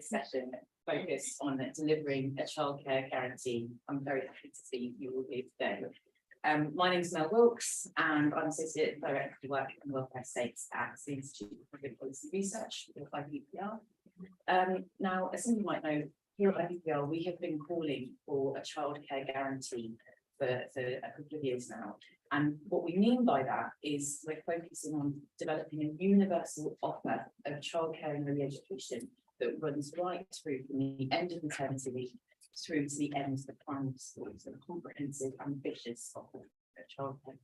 this session focused on delivering a childcare guarantee. I'm very happy to see you all here today. My name is Mel Wilkes, and I'm Associate Director of Work and Welfare Estates at the Institute of Public Policy Research, or IPPR. Now, as some of you might know, here at IPPR, we have been calling for a childcare guarantee for a couple of years now. And what we mean by that is we're focusing on developing a universal offer of childcare and early education that runs right through from the end of maternity leave through to the end of the primary school. So a comprehensive, ambitious offer of childcare.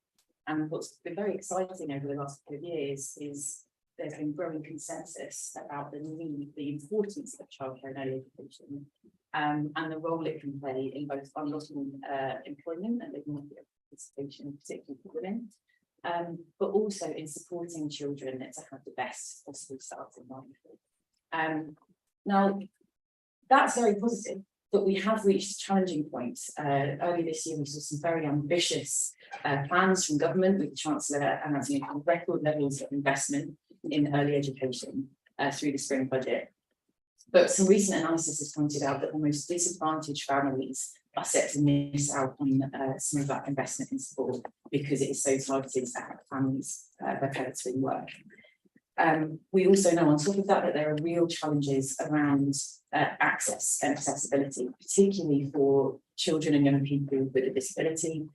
And what's been very exciting over the last couple of years is there's been growing consensus about the need, the importance of childcare and early education, and the role it can play in both unlocking employment and living participation, particularly for women, but also in supporting children to have the best possible start in life. Now, that's very positive, but we have reached challenging points. Earlier this year, we saw some very ambitious plans from government, with the Chancellor announcing record levels of investment in early education through the spring budget. But some recent analysis has pointed out that the most disadvantaged families are set to miss out on some of that investment in support because it is so targeted at families, their parents in work. We also know on top of that there are real challenges around access and accessibility, particularly for children and young people with a disability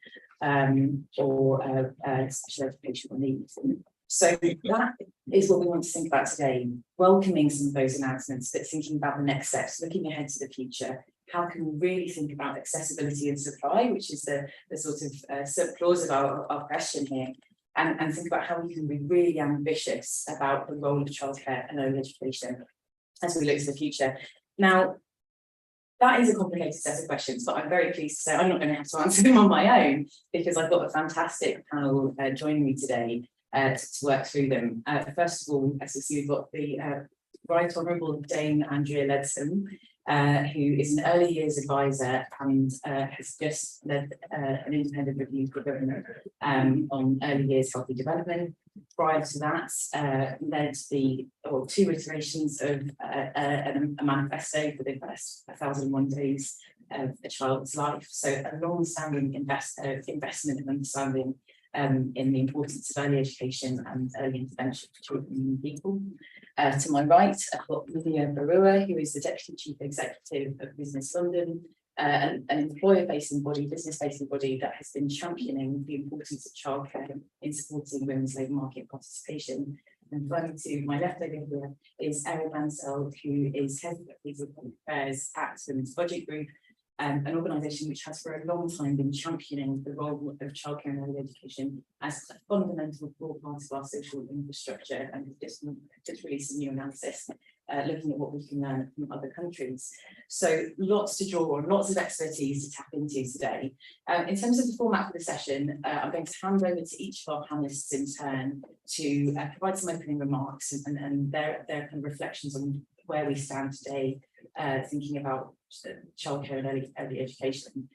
or special educational needs. So that is what we want to think about today, welcoming some of those announcements, but thinking about the next steps, looking ahead to the future. How can we really think about accessibility and supply, which is the sort of subclause of our question here, and think about how we can be really ambitious about the role of childcare and early education as we look to the future. Now, that is a complicated set of questions, but I'm very pleased to say I'm not going to have to answer them on my own, because I've got a fantastic panel joining me today to work through them. First of all, as you see, we've got the Right Honourable Dame Andrea Leadsom, who is an early years advisor and has just led an independent review for government on early years healthy development. Prior to that, led two iterations of a manifesto for the first 1,001 days of a child's life. So a long-standing investment and understanding in the importance of early education and early intervention for children and young people. To my right, I've got Muniya, who is the Deputy Chief Executive of BusinessLDN, an employer-facing body, business-facing body that has been championing the importance of childcare in supporting women's labour market participation. And finally, to my left over here is Erin Mansell, who is Head of People Affairs at Women's Budget Group, an organisation which has for a long time been championing the role of childcare and early education as a fundamental core part of our social infrastructure, and just released a new analysis looking at what we can learn from other countries. So lots to draw on, lots of expertise to tap into today. In terms of the format for the session, I'm going to hand over to each of our panellists in turn to provide some opening remarks and their kind of reflections on where we stand today, thinking about childcare and early education.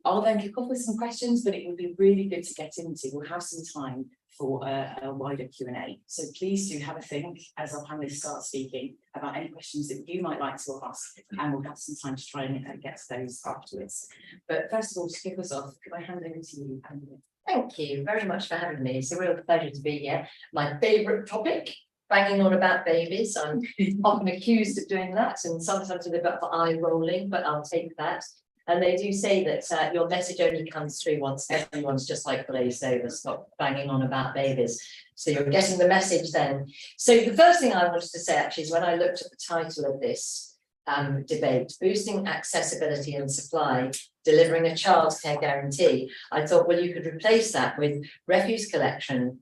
I'll then kick off with some questions, but it will be really good to get into. We'll have some time for a wider Q&A. So please do have a think as our panelists start speaking about any questions that you might like to ask, and we'll have some time to try and get to those afterwards. But first of all, to kick us off, could I hand over to you, Andrea? Thank you very much for having me. It's a real pleasure to be here. My favourite topic, banging on about babies. I'm often accused of doing that, and sometimes a bit of eye rolling, but I'll take that. And they do say that your message only comes through once everyone's just like glazed over, stop banging on about babies. So you're getting the message then. So the first thing I wanted to say actually is when I looked at the title of this debate, Boosting Accessibility and Supply, Delivering a Childcare Guarantee, I thought, well, you could replace that with refuse collection,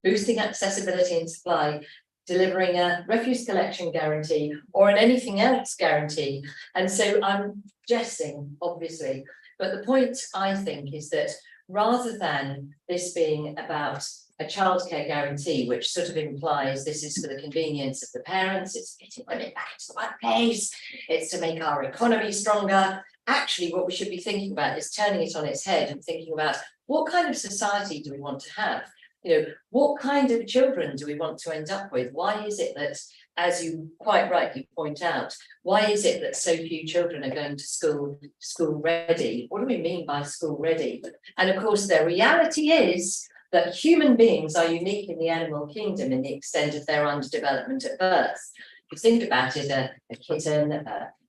boosting accessibility and supply, delivering a refuse collection guarantee, or an anything else guarantee. And so I'm jesting, obviously, but the point I think is that rather than this being about a childcare guarantee, which sort of implies this is for the convenience of the parents, it's getting women back to the workplace, it's to make our economy stronger. Actually, what we should be thinking about is turning it on its head and thinking about what kind of society do we want to have? What kind of children do we want to end up with? Why is it that as you quite rightly point out, why is it that so few children are going to school ready? What do we mean by school ready? And of course, the reality is that human beings are unique in the animal kingdom in the extent of their underdevelopment at birth. If you think about it, a kitten,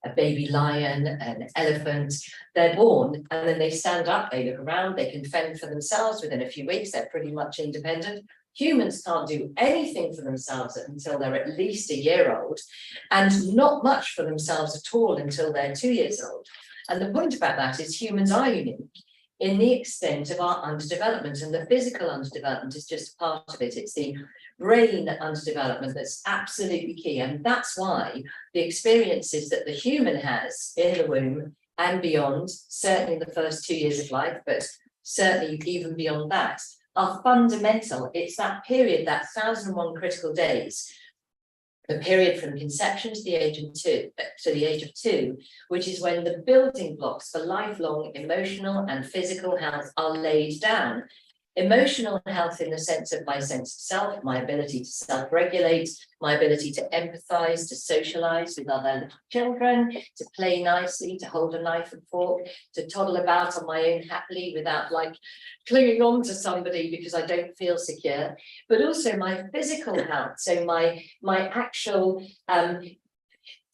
a baby lion, an elephant, they're born and then they stand up, they look around, they can fend for themselves within a few weeks, they're pretty much independent. Humans can't do anything for themselves until they're at least a year old, and not much for themselves at all until they're 2 years old. And the point about that is humans are unique in the extent of our underdevelopment, and the physical underdevelopment is just part of it. It's the brain underdevelopment that's absolutely key, and that's why the experiences that the human has in the womb and beyond, certainly in the first 2 years of life, but certainly even beyond that, are fundamental. It's that period, that 1001 critical days, the period from conception to the age of two, which is when the building blocks for lifelong emotional and physical health are laid down. Emotional health in the sense of my sense of self, my ability to self-regulate, my ability to empathize, to socialize with other children, to play nicely, to hold a knife and fork, to toddle about on my own happily without like clinging on to somebody because I don't feel secure, but also my physical health. So my actual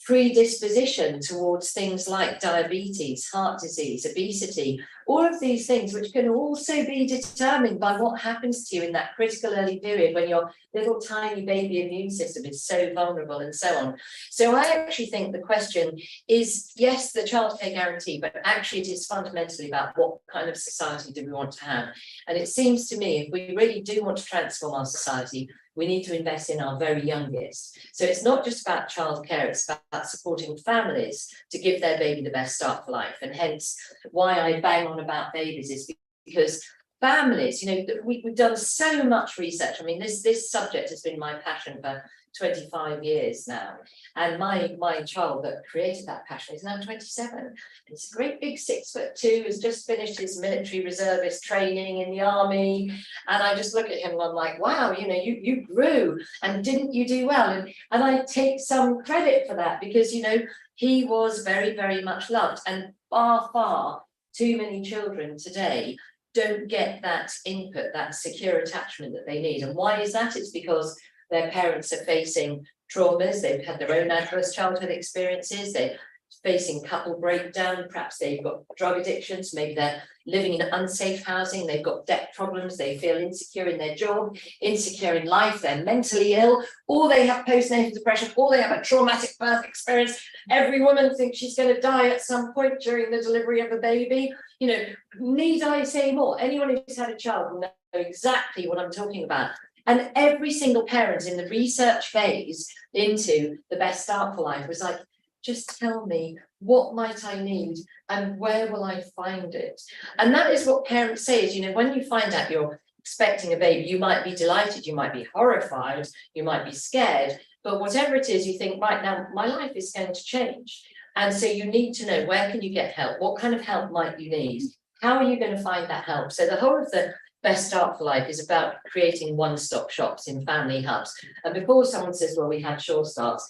predisposition towards things like diabetes, heart disease, obesity, all of these things which can also be determined by what happens to you in that critical early period when your little tiny baby immune system is so vulnerable and so on. So I actually think the question is, yes, the childcare guarantee, but actually it is fundamentally about what kind of society do we want to have. And it seems to me, if we really do want to transform our society, we need to invest in our very youngest. So it's not just about childcare, it's about supporting families to give their baby the best start for life. And hence why I bang on about babies is because families, you know, we've done so much research. I mean, this subject has been my passion for 25 years now. And my child that created that passion is now 27. It's a great big 6'2", has just finished his military reservist training in the army. And I just look at him and I'm like, wow, you know, you grew, and didn't you do well? And I take some credit for that because, you know, he was very, very much loved. And far too many children today don't get that input, that secure attachment that they need. And why is that? It's because their parents are facing traumas, they've had their own adverse childhood experiences, they're facing couple breakdown, perhaps they've got drug addictions, maybe they're living in unsafe housing, they've got debt problems, they feel insecure in their job, insecure in life, they're mentally ill, or they have postnatal depression, or they have a traumatic birth experience. Every woman thinks she's going to die at some point during the delivery of a baby. You know, need I say more? Anyone who's had a child will know exactly what I'm talking about. And every single parent in the research phase into the best start for life was like, just tell me, what might I need and where will I find it? And that is what parents say is, you know, when you find out you're expecting a baby, you might be delighted, you might be horrified, you might be scared, but whatever it is, you think, right now, my life is going to change. And so you need to know, where can you get help? What kind of help might you need? How are you going to find that help? So the whole of the Best Start for Life is about creating one-stop shops in family hubs. And before someone says, well, we had Sure Starts,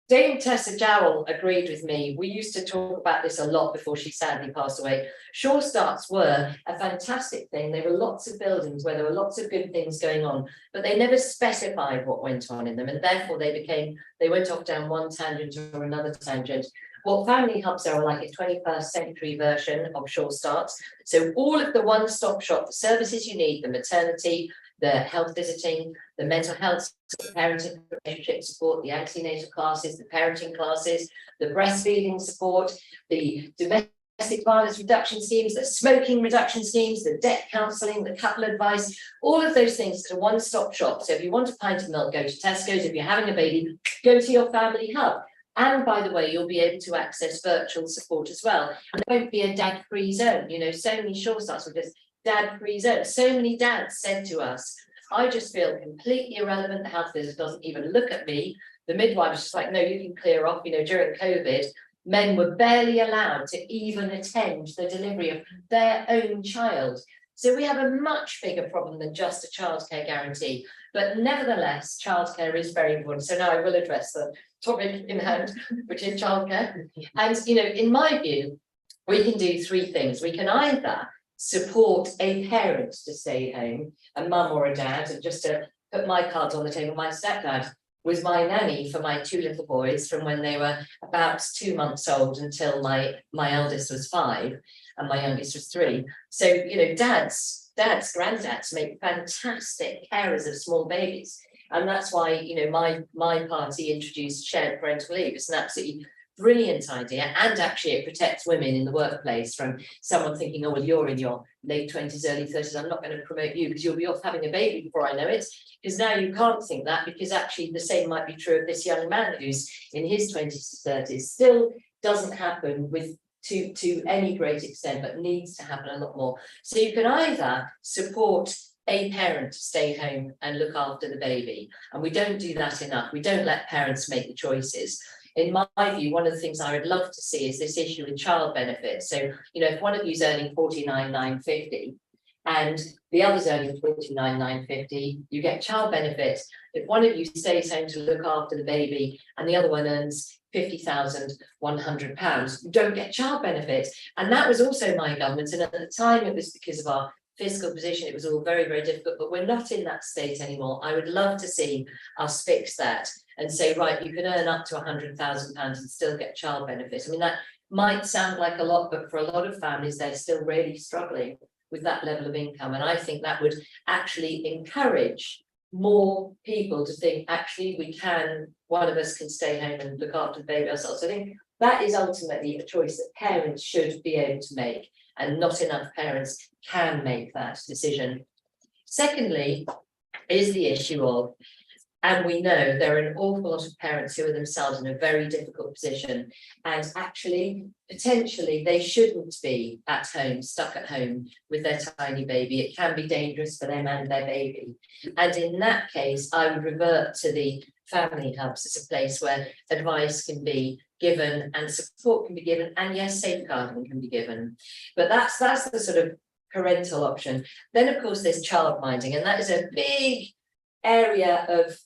Dame Tessa Jowell agreed with me. We used to talk about this a lot before she sadly passed away. Sure Starts were a fantastic thing. There were lots of buildings where there were lots of good things going on, but they never specified what went on in them. And therefore they went off down one tangent or another tangent. What family hubs are like a 21st century version of Sure Starts. So all of the one-stop shop, the services you need, the maternity, the health visiting, the mental health, parenting relationship support, the antenatal classes, the parenting classes, the breastfeeding support, the domestic violence reduction schemes, the smoking reduction schemes, the debt counselling, the couple advice, all of those things are a one-stop shop. So if you want a pint of milk, go to Tesco's. If you're having a baby, go to your family hub. And by the way, you'll be able to access virtual support as well. And there won't be a dad-free zone. You know, so many Sure Starts were just dad-free zone. So many dads said to us, I just feel completely irrelevant. The health visitor doesn't even look at me. The midwife was just like, no, you can clear off. You know, during COVID, men were barely allowed to even attend the delivery of their own child. So we have a much bigger problem than just a childcare guarantee. But nevertheless, childcare is very important. So now I will address the topic in hand, which is childcare. And, you know, in my view, we can do three things. We can either support a parent to stay home, a mum or a dad, and just to put my cards on the table, my stepdad was my nanny for my two little boys from when they were about 2 months old until my eldest was 5 and my youngest was 3. So, you know, dads, granddads make fantastic carers of small babies. And that's why, you know, my party introduced shared parental leave. It's an absolutely brilliant idea, and actually it protects women in the workplace from someone thinking, oh well, you're in your late 20s, early 30s, I'm not going to promote you because you'll be off having a baby before I know it. Because now you can't think that, because actually the same might be true of this young man who's in his 20s to 30s. Still doesn't happen with to any great extent, but needs to happen a lot more. So you can either support a parent to stay home and look after the baby, and we don't do that enough. We don't let parents make the choices. In my view, one of the things I would love to see is this issue with child benefits. So, you know, if one of you is earning 49,950 and the other's earning 49,950, you get child benefits. If one of you stays home to look after the baby and the other one earns £50,100, you don't get child benefits. And that was also my government. And at the time, it was because of our fiscal position, it was all very, very difficult, but we're not in that state anymore. I would love to see us fix that and say, right, you can earn up to £100,000 and still get child benefits. I mean, that might sound like a lot, but for a lot of families, they're still really struggling with that level of income. And I think that would actually encourage more people to think, actually, one of us can stay home and look after the baby ourselves. I think that is ultimately a choice that parents should be able to make, and not enough parents can make that decision. Secondly, is the issue of, and we know there are an awful lot of parents who are themselves in a very difficult position, and actually, potentially, they shouldn't be at home, stuck at home with their tiny baby. It can be dangerous for them and their baby. And in that case, I would revert to the family hubs as a place where advice can be given and support can be given, and yes, safeguarding can be given. But that's the sort of parental option. Then, of course, there's childminding, and that is a big area of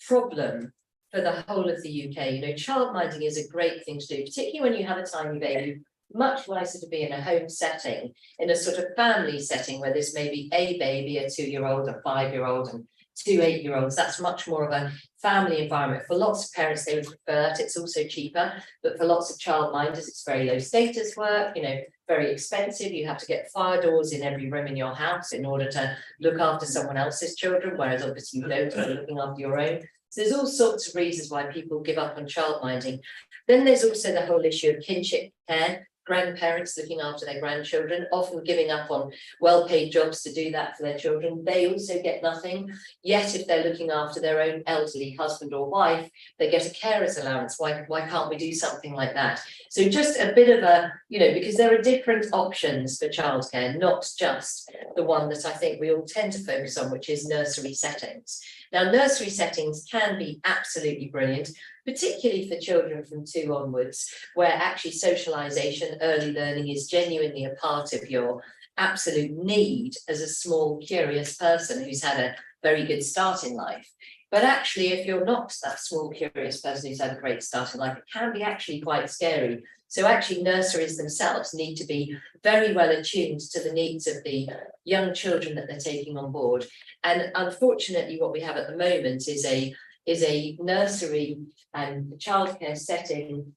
problem for the whole of the UK. You know, childminding is a great thing to do, particularly when you have a tiny baby. Much nicer to be in a home setting, in a sort of family setting where there's maybe a baby, a 2-year-old, a 5-year-old, and 2 8-year-olds. That's much more of a family environment. For lots of parents, they would prefer it. It's also cheaper, but for lots of childminders, it's very low status work, you know, very expensive. You have to get fire doors in every room in your house in order to look after someone else's children, whereas obviously you don't, you're looking after your own. So there's all sorts of reasons why people give up on childminding. Then there's also the whole issue of kinship care. Grandparents looking after their grandchildren, often giving up on well-paid jobs to do that for their children. They also get nothing. Yet if they're looking after their own elderly husband or wife, they get a carer's allowance. Why can't we do something like that? So just a bit of a, you know, because there are different options for childcare, not just the one that I think we all tend to focus on, which is nursery settings. Now, nursery settings can be absolutely brilliant, particularly for children from 2 onwards, where actually socialisation, early learning is genuinely a part of your absolute need as a small, curious person who's had a very good start in life. But actually, if you're not that small, curious person who's had a great start in life, it can be actually quite scary. So actually, nurseries themselves need to be very well attuned to the needs of the young children that they're taking on board. And unfortunately, what we have at the moment is a nursery and childcare setting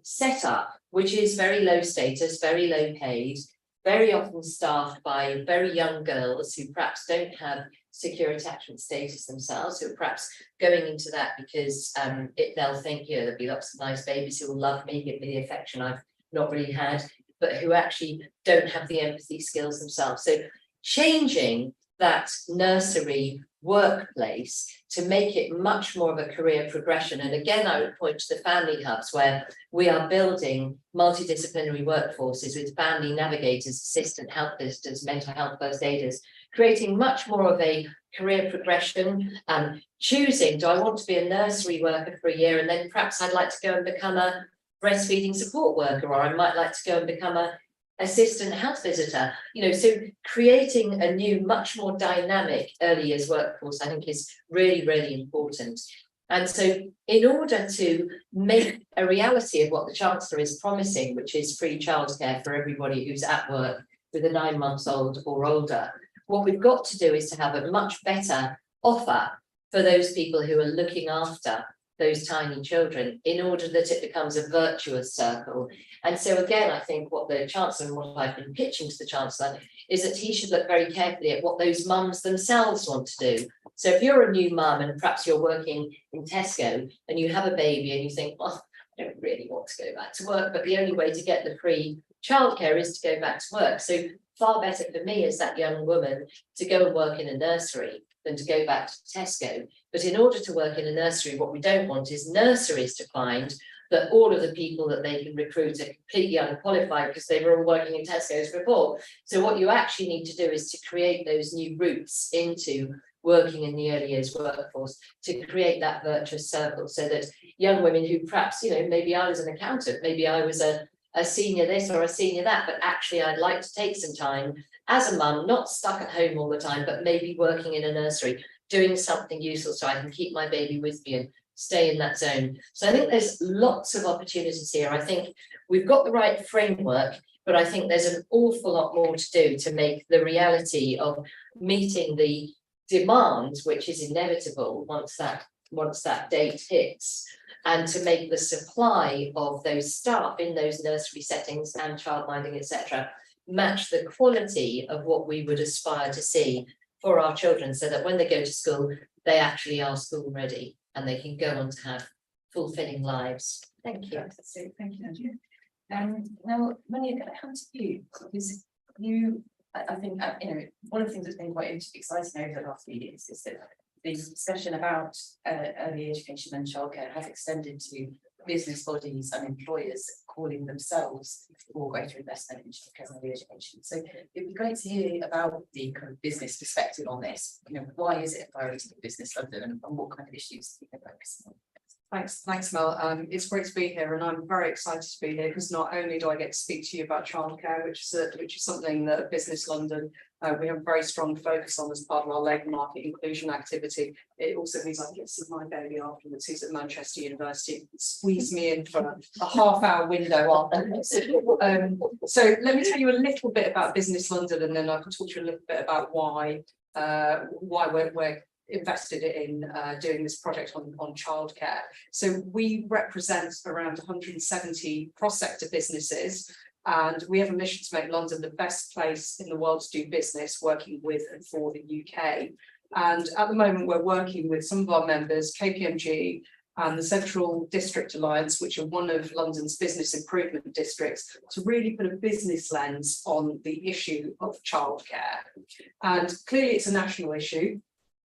set up, which is very low status, very low paid, very often staffed by very young girls who perhaps don't have secure attachment status themselves, who are perhaps going into that because they'll think, yeah, there'll be lots of nice babies who will love me, give me the affection I've not really had, but who actually don't have the empathy skills themselves. So changing that nursery workplace to make it much more of a career progression. And again, I would point to the family hubs where we are building multidisciplinary workforces with family navigators, assistant health visitors, mental health first aiders, creating much more of a career progression, choosing, do I want to be a nursery worker for a year and then perhaps I'd like to go and become a breastfeeding support worker, or I might like to go and become a assistant house visitor, you know, so creating a new, much more dynamic early years workforce, I think is really, really important. And so in order to make a reality of what the Chancellor is promising, which is free childcare for everybody who's at work with a 9-month-old or older, what we've got to do is to have a much better offer for those people who are looking after those tiny children, in order that it becomes a virtuous circle. And so again, I think what the Chancellor and what I've been pitching to the Chancellor is that he should look very carefully at what those mums themselves want to do. So if you're a new mum and perhaps you're working in Tesco and you have a baby and you think, well, I don't really want to go back to work, but the only way to get the free childcare is to go back to work. So far better for me as that young woman to go and work in a nursery than to go back to Tesco. But in order to work in a nursery, what we don't want is nurseries to find that all of the people that they can recruit are completely unqualified because they were all working in Tesco's before. So what you actually need to do is to create those new routes into working in the early years workforce, to create that virtuous circle, so that young women who perhaps, you know, maybe I was an accountant, maybe I was a senior this or a senior that, but actually I'd like to take some time as a mum, not stuck at home all the time, but maybe working in a nursery, doing something useful so I can keep my baby with me and stay in that zone. So I think there's lots of opportunities here. I think we've got the right framework, but I think there's an awful lot more to do to make the reality of meeting the demand, which is inevitable once that date hits, and to make the supply of those staff in those nursery settings and childminding, etc., match the quality of what we would aspire to see for our children, so that when they go to school, they actually are school ready and they can go on to have fulfilling lives. Thank you. That's it. Thank you, Andrea. Now, Muniya, can I come to you? Because you, I think, you know, one of the things that's been quite exciting over the last few years is that the discussion about early education and childcare has extended to business bodies and employers calling themselves for greater investment in childcare and early education. So it'd be great to hear about the kind of business perspective on this. You know, why is it a priority for BusinessLDN and what kind of issues do you focus on? Thanks, Mel. It's great to be here, and I'm very excited to be here because not only do I get to speak to you about childcare, which is something that BusinessLDN we have a very strong focus on as part of our labour market inclusion activity. It also means I get to see my baby afterwards. He's at Manchester University. Squeeze me in for a half-hour window afterwards. So let me tell you a little bit about BusinessLDN, and then I can talk to you a little bit about why we're invested in doing this project on childcare. So we represent around 170 cross-sector businesses, and we have a mission to make London the best place in the world to do business, working with and for the UK. And at the moment, we're working with some of our members, KPMG and the Central District Alliance, which are one of London's business improvement districts, to really put a business lens on the issue of childcare. And clearly it's a national issue,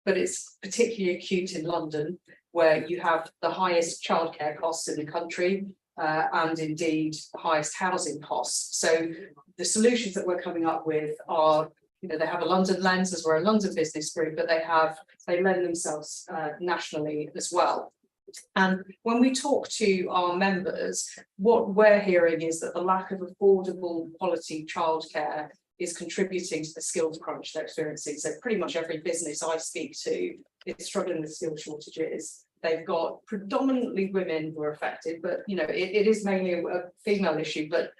but it's particularly acute in London, where you have the highest childcare costs in the country, and indeed the highest housing costs. So the solutions that we're coming up with are, you know, they have a London lens, as we're a London business group, but they lend themselves nationally as well. And when we talk to our members, what we're hearing is that the lack of affordable quality childcare is contributing to the skills crunch they're experiencing. So pretty much every business I speak to is struggling with skill shortages. They've got predominantly women who are affected, but you know, it is mainly a female issue, but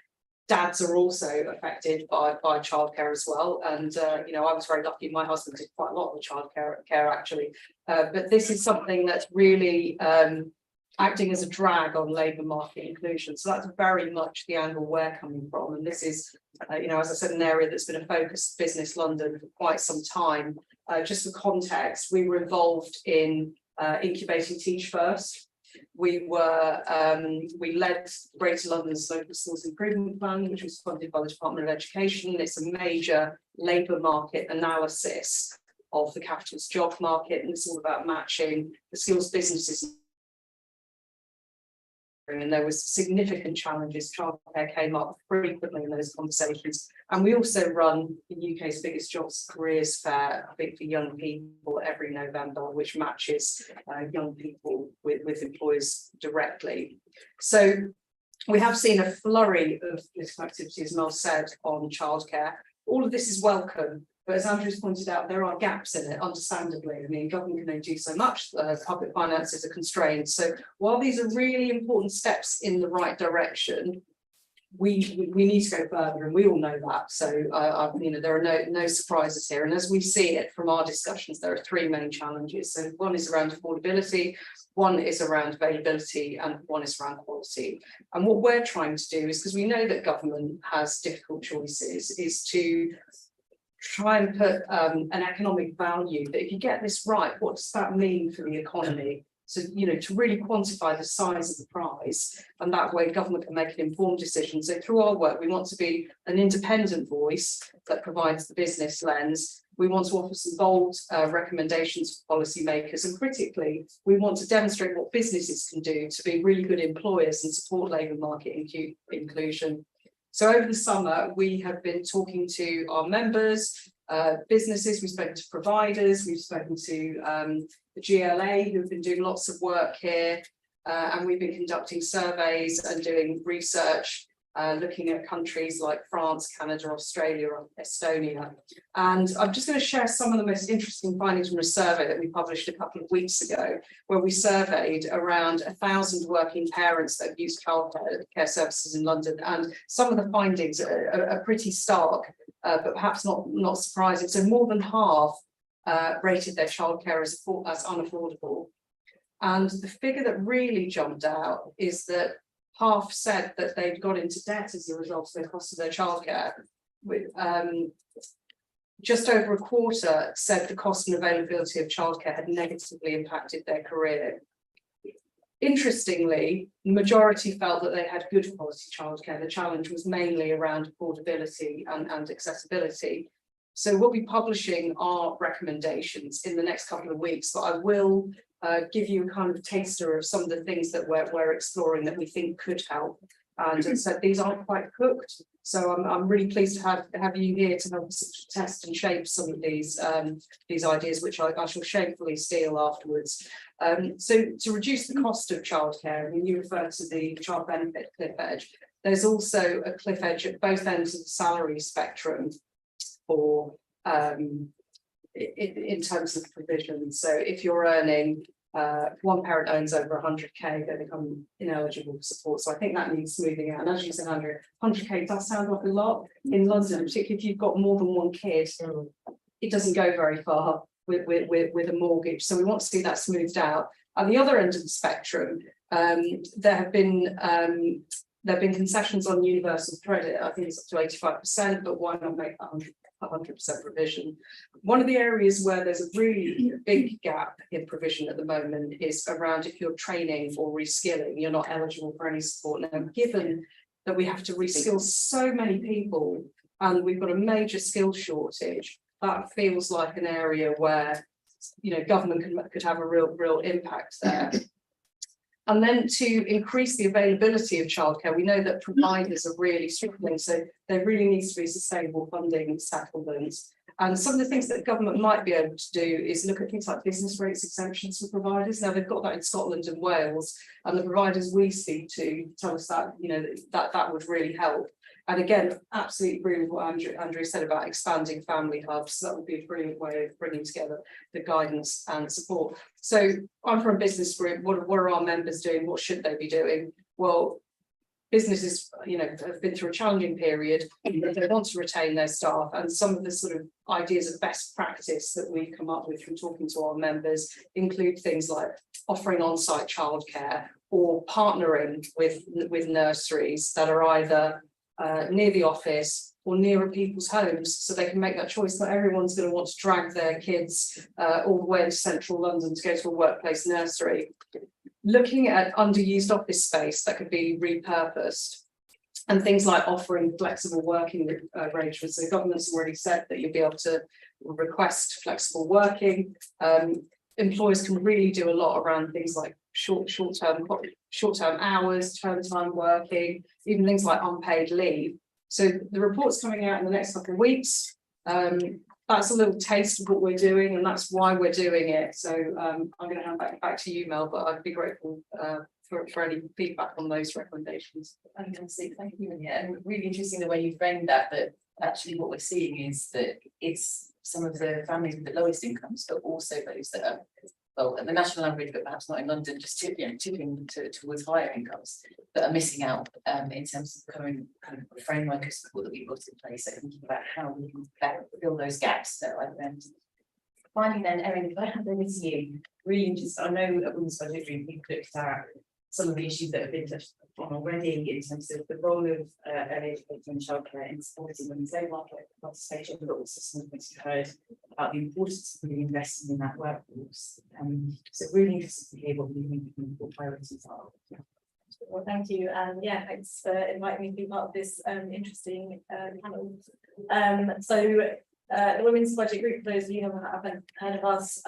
dads are also affected by childcare as well. And you know, I was very lucky, my husband did quite a lot of childcare actually. But this is something that's really acting as a drag on labour market inclusion. So that's very much the angle we're coming from. And this is, you know, as I said, an area that's been a focus of BusinessLDN for quite some time. Just for context, we were involved in incubating Teach First. We led Greater London's Local Schools Improvement Plan, which was funded by the Department of Education. It's a major labour market analysis of the capital's job market, and it's all about matching the skills businesses. And there was significant challenges. Childcare came up frequently in those conversations. And we also run the UK's biggest jobs careers fair, I think, for young people every November, which matches young people with employers directly. So We have seen a flurry of political activity, as Mel said, on childcare. All of this is welcome, but as Andrew's pointed out, there are gaps in it, understandably. I mean, government can only do so much, public finances are constrained. So while these are really important steps in the right direction, we need to go further, and we all know that. So you know, there are no surprises here. And as we see it from our discussions, there are three main challenges. So one is around affordability, one is around availability, and one is around quality. And what we're trying to do is, because we know that government has difficult choices, is to try and put an economic value that if you get this right, what does that mean for the economy? So, you know, to really quantify the size of the prize, and that way government can make an informed decision. So through our work, we want to be an independent voice that provides the business lens. We want to offer some bold recommendations for policymakers, and critically, we want to demonstrate what businesses can do to be really good employers and support labour market inclusion. So over the summer, we have been talking to our members, businesses, we've spoken to providers, we've spoken to the GLA, who've been doing lots of work here, and we've been conducting surveys and doing research, looking at countries like France, Canada, Australia, Estonia. And I'm just going to share some of the most interesting findings from a survey that we published a couple of weeks ago, where we surveyed around 1,000 working parents that have used childcare services in London. And some of the findings are pretty stark, but perhaps not surprising. So more than half rated their childcare as unaffordable. And the figure that really jumped out is that half said that they'd got into debt as a result of the cost of their childcare. Just over a quarter said the cost and availability of childcare had negatively impacted their career. Interestingly, the majority felt that they had good quality childcare. The challenge was mainly around affordability and accessibility. So we'll be publishing our recommendations in the next couple of weeks, but I will give you a kind of taster of some of the things that we're exploring that we think could help. And as I said, these aren't quite cooked, so I'm really pleased to have you here to help us test and shape some of these ideas, which I shall shamefully steal afterwards. So to reduce the cost of childcare, when you refer to the child benefit cliff edge, there's also a cliff edge at both ends of the salary spectrum for in terms of provision. So if you're earning, one parent earns over 100k, they become ineligible for support. So I think that needs smoothing out. And as you said, Andrea, 100k does sound like a lot in London, particularly if you've got more than one kid. It doesn't go very far with a mortgage. So we want to see that smoothed out. At the other end of the spectrum, there have been concessions on universal credit. I think it's up to 85%, but why not make that 100% provision? One of the areas where there's a really big gap in provision at the moment is around if you're training or reskilling, you're not eligible for any support. Now, given that we have to reskill so many people and we've got a major skill shortage, that feels like an area where, you know, government could have a real impact there. And then to increase the availability of childcare, we know that providers are really struggling, so there really needs to be sustainable funding settlements. And some of the things that government might be able to do is look at things like business rates exemptions for providers. Now they've got that in Scotland and Wales, and the providers we speak to tell us that, you know, that would really help. And again, absolutely agree with what Andrea said about expanding family hubs. That would be a brilliant way of bringing together the guidance and support. So I'm from a business group. What are our members doing? What should they be doing? Well, businesses, you know, have been through a challenging period. They want to retain their staff, and some of the sort of ideas of best practice that we come up with from talking to our members include things like offering on-site childcare or partnering with nurseries that are either near the office or nearer people's homes, so they can make that choice. Not everyone's going to want to drag their kids all the way into central London to go to a workplace nursery. Looking at underused office space that could be repurposed, and things like offering flexible working arrangements. So the government's already said that you'll be able to request flexible working. Employers can really do a lot around things like short-term hours, term time working, even things like unpaid leave. So the report's coming out in the next couple of weeks. That's a little taste of what we're doing, and that's why we're doing it. So I'm going to hand back to you, Mel, but I'd be grateful for any feedback on those recommendations. Fantastic, thank you, Muniya. And really interesting the way you framed that, that actually what we're seeing is that it's some of the families with the lowest incomes, but also those that are, well, at the national average, but perhaps not in London, just tipping towards higher incomes, that are missing out in terms of the current kind of framework of support that we've got in place. So thinking about how we can fill those gaps that I've mentioned. Finally then, Erin, if I hand over to you, really interested, I know at Women's Budget Group we've looked at some of the issues that have been touched on already in terms of the role of early education and childcare in supporting women's labour market participation, but also some of the things you've heard about the importance of really investing in that workforce. So really interested to hear what you think the priorities are. Well, thank you, and yeah, thanks for inviting me to be part of this interesting panel. The Women's Budget Group, for those of you who haven't heard of us,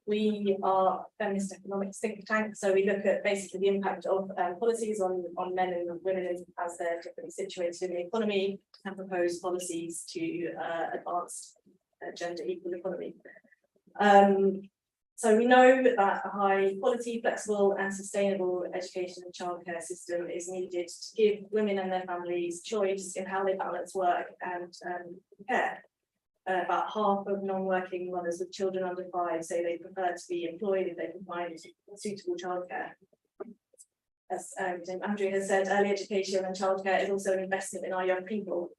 we are a feminist economics think tank, so we look at basically the impact of policies on men and women as they're differently situated in the economy, and propose policies to advance a gender equal economy. So we know that a high quality, flexible and sustainable education and childcare system is needed to give women and their families choice in how they balance work and care. About half of non-working mothers with children under 5 say they prefer to be employed if they can find suitable childcare. As Andrea has said, early education and childcare is also an investment in our young people.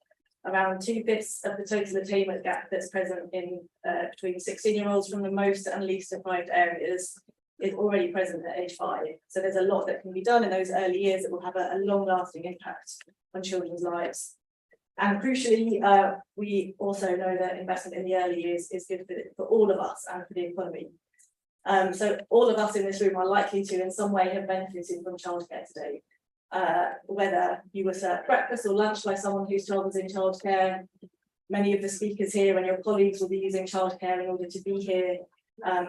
Around 2/5 of the total attainment gap that's present in between 16-year-olds from the most and least deprived areas is already present at age 5. So there's a lot that can be done in those early years that will have a long-lasting impact on children's lives. And crucially, we also know that investment in the early years is good for all of us and for the economy. So all of us in this room are likely to in some way have benefited from childcare today. Whether you were served breakfast or lunch by someone whose child was in childcare, many of the speakers here and your colleagues will be using childcare in order to be here.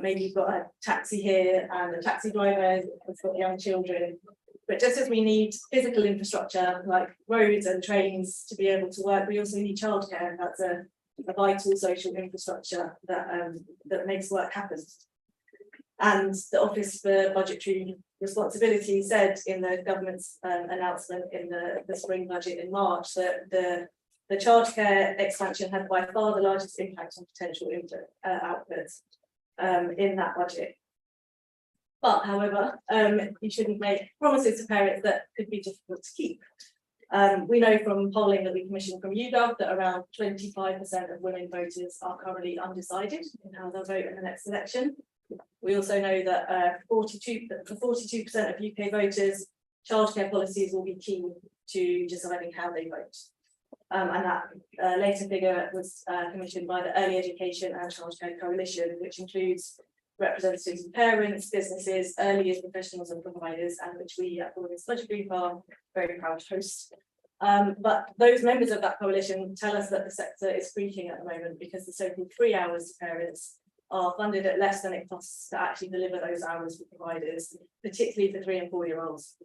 Maybe you've got a taxi here and a taxi driver has got young children. But just as we need physical infrastructure like roads and trains to be able to work, we also need childcare. That's a vital social infrastructure that makes work happen. And the Office for Budgetary Responsibility said in the government's announcement in the spring budget in March that the childcare expansion had by far the largest impact on potential outputs in that budget. But however, you shouldn't make promises to parents that could be difficult to keep. We know from polling that we commissioned from YouGov that around 25% of women voters are currently undecided in how they'll vote in the next election. We also know that 42% of UK voters, childcare policies will be key to deciding how they vote. And that later figure was commissioned by the Early Education and Childcare Coalition, which includes representatives of parents, businesses, early years professionals and providers, and which we at the Women's Budget Group are very proud to host. But those members of that coalition tell us that the sector is creaking at the moment because the so-called free hours to parents are funded at less than it costs to actually deliver those hours for providers, particularly for 3 and 4 year olds.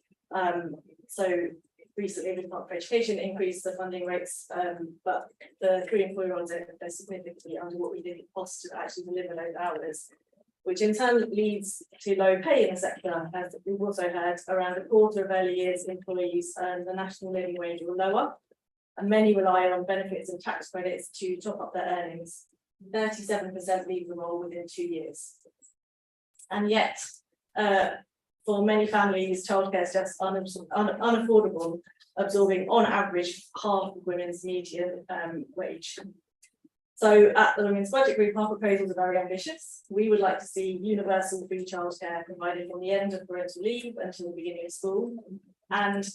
So recently the Department for Education increased the funding rates, but the 3 and 4 year olds are significantly under what we think it costs to actually deliver those hours, which in turn leads to low pay in the sector. As we've also heard, around a quarter of early years employees earn the national living wage or lower, and many rely on benefits and tax credits to top up their earnings. 37% leave the role within 2 years. And yet, for many families, childcare is just unaffordable, absorbing on average half of women's median wage. So at the Women's Budget Group, our proposals are very ambitious. We would like to see universal free childcare provided from the end of parental leave until the beginning of school. And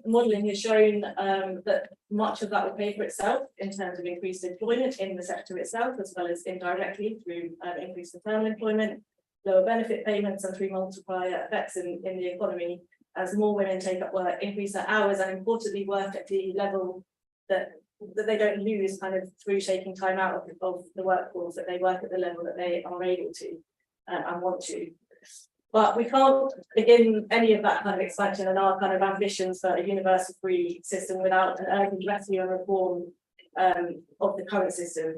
modelling has shown that much of that will pay for itself in terms of increased employment in the sector itself, as well as indirectly through increased maternal employment, lower benefit payments, and through multiplier effects in the economy as more women take up work, increase their hours, and importantly work at the level that they don't lose kind of through shaking time out of the workforce, that they work at the level that they are able to and want to. But we can't begin any of that kind of expansion and our kind of ambitions for a universal free system without an urgent rescue and reform of the current system.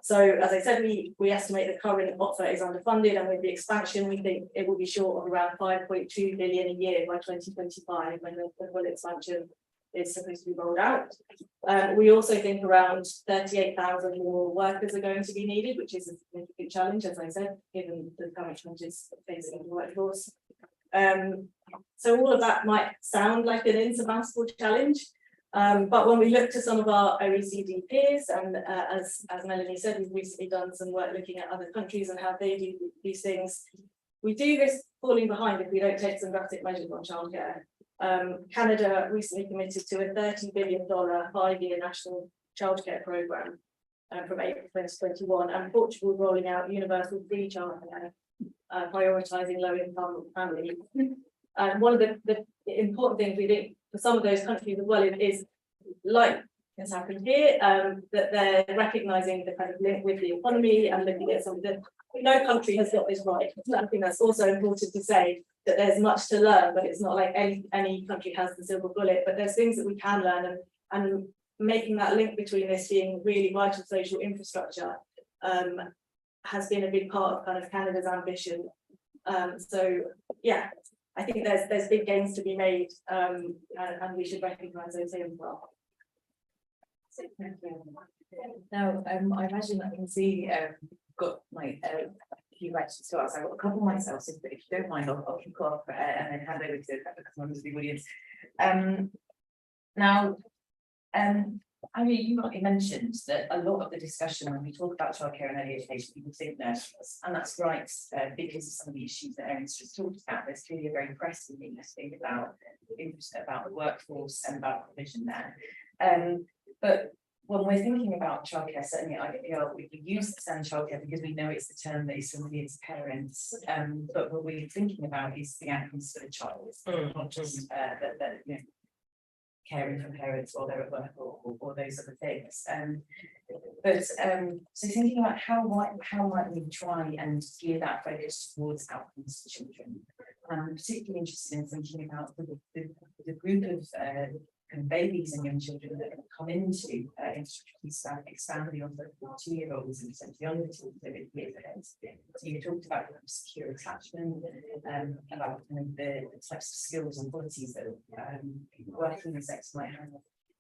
So as I said, we estimate the current offer is underfunded, and with the expansion, we think it will be short of around 5.2 billion a year by 2025 when the full expansion is supposed to be rolled out. We also think around 38,000 more workers are going to be needed, which is a significant challenge, as I said, given the current challenges facing the workforce. So all of that might sound like an insurmountable challenge, but when we look to some of our OECD peers, and as Melanie said, we've recently done some work looking at other countries and how they do these things. We do risk falling behind if we don't take some drastic measures on childcare. Canada recently committed to a $30 billion 5-year national childcare program from April 2021, and Portugal rolling out universal free childcare, prioritising low-income families. And one of the important things we think for some of those countries as well is like has happened here, that they're recognising the kind of link with the economy and looking at some of the. No country has got this right. I think that's also important to say, that there's much to learn, but it's not like any country has the silver bullet, but there's things that we can learn, and making that link between this being really vital social infrastructure has been a big part of kind of Canada's ambition. So yeah, I think there's big gains to be made, and we should recognise those here as well. Now, I imagine that I can see got my few questions to ask. I've got a couple myself, so if you don't mind, I'll kick off and then hand over to a couple of members of the audience. Now, I mean, you already mentioned that a lot of the discussion when we talk about childcare and early education, people think nurseries, and that's right, because of some of the issues that Erin's just talked about. There's clearly a very pressing need to think about the workforce and about provision there. But when we're thinking about childcare, certainly at IPPR, we use the term childcare because we know it's the term that is familiar to parents. But what we're thinking about is the outcomes for the child, not just that you know, caring for parents while they're at work or those other things. So thinking about how might we try and gear that focus towards outcomes for children. I'm particularly interested in thinking about the group of kind of babies and young children that come into infrastructure expand beyond the 2-year-olds and essentially younger children years ahead. So you talked about secure attachment, about kind of the types of skills and qualities that working in sex might have,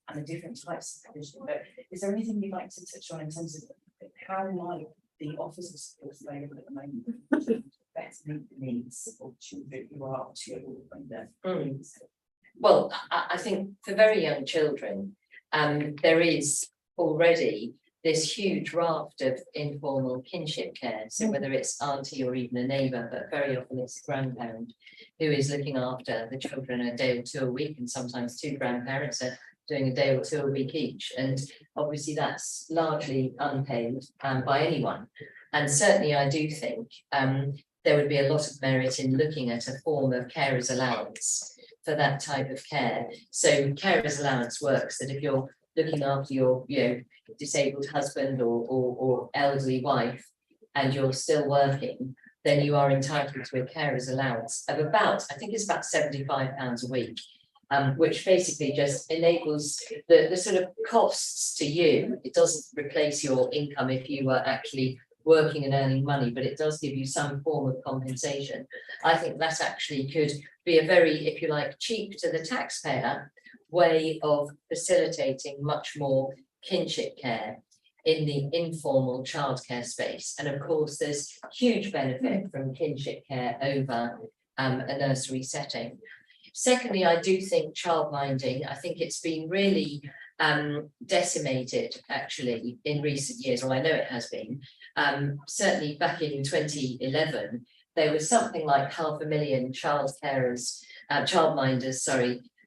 and the different types of provision. But is there anything you'd like to touch on in terms of how might the office of support available at the moment better meet the needs of children who are 2 years old when they're Well, I think for very young children, there is already this huge raft of informal kinship care. So whether it's auntie or even a neighbour, but very often it's a grandparent who is looking after the children a day or 2 a week, and sometimes 2 grandparents are doing a day or 2 a week each. And obviously that's largely unpaid by anyone. And certainly I do think there would be a lot of merit in looking at a form of carer's allowance for that type of care. So carer's allowance works that if you're looking after your disabled husband or elderly wife and you're still working, then you are entitled to a carer's allowance of about, I think it's about £75 a week, which basically just enables the sort of costs to you. It doesn't replace your income if you were actually working and earning money, but it does give you some form of compensation. I think that actually could be a very, if you like, cheap to the taxpayer way of facilitating much more kinship care in the informal childcare space. And of course, there's huge benefit from kinship care over a nursery setting. Secondly, I do think childminding, I think it's been really decimated actually in recent years, or I know it has been. Certainly back in 2011, there was something like 500,000 childminders,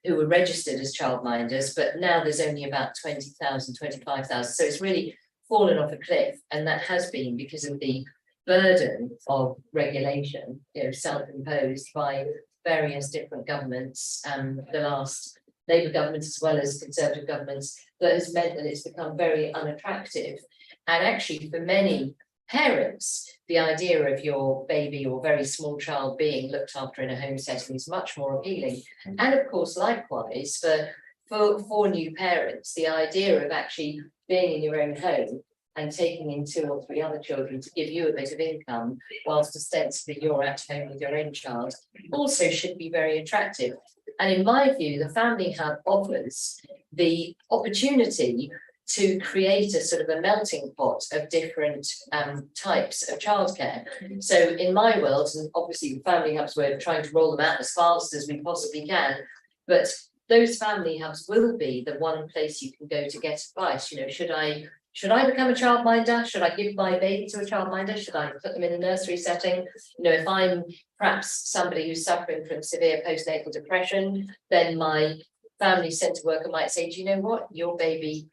who were registered as childminders, but now there's only about 20,000, 25,000. So it's really fallen off a cliff, and that has been because of the burden of regulation, self-imposed by various different governments, the last Labour governments as well as Conservative governments, that has meant that it's become very unattractive. And actually for many parents, the idea of your baby or very small child being looked after in a home setting is much more appealing. And of course, likewise, for new parents, the idea of actually being in your own home and taking in 2 or 3 other children to give you a bit of income whilst ostensibly you're at home with your own child also should be very attractive. And in my view, the Family Hub offers the opportunity to create a sort of a melting pot of different types of childcare. So in my world, and obviously the Family Hubs, we're trying to roll them out as fast as we possibly can, but those Family Hubs will be the one place you can go to get advice. You know, should I become a childminder? Should I give my baby to a childminder? Should I put them in a nursery setting? You know, if I'm perhaps somebody who's suffering from severe postnatal depression, then my family centre worker might say, do you know what, your baby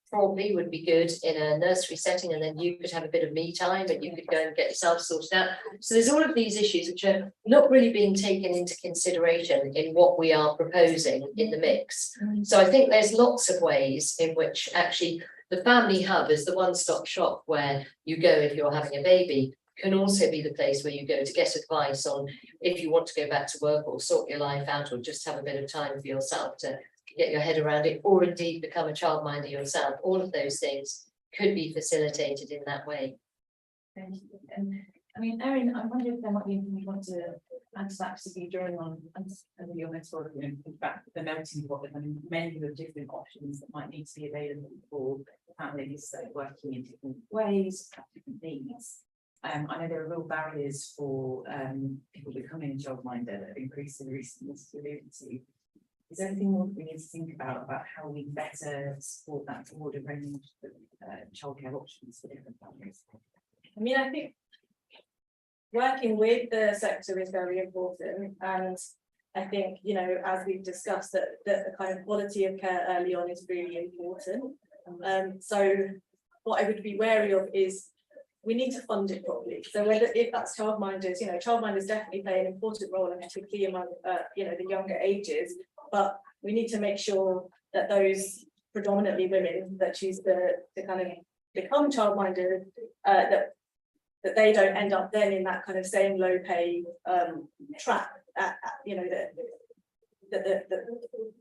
probably would be good in a nursery setting, and then you could have a bit of me time and you could go and get yourself sorted out. So there's all of these issues which are not really being taken into consideration in what we are proposing in the mix. So I think there's lots of ways in which actually the Family Hub is the one-stop shop where you go if you're having a baby, can also be the place where you go to get advice on if you want to go back to work or sort your life out or just have a bit of time for yourself to get your head around it, or indeed become a childminder yourself. All of those things could be facilitated in that way. Thank you. And I mean, Erin, I wonder if there might be anything you want to add to that, particularly during on under your metaphor, you know, about the melting pot and many of the different options that might need to be available for families working in different ways, have different needs. I know there are real barriers for people becoming a childminder that have increased in recent years. Is there anything more that we need to think about how we better support that broader range of childcare options for different families? I mean, I think working with the sector is very important, and I think, you know, as we've discussed, that the kind of quality of care early on is really important. So what I would be wary of is we need to fund it properly. So whether if that's childminders, you know, childminders definitely play an important role, and particularly among you know, the younger ages. But we need to make sure that those predominantly women that choose to kind of become childminders, that they don't end up then in that kind of same low pay trap, you know, that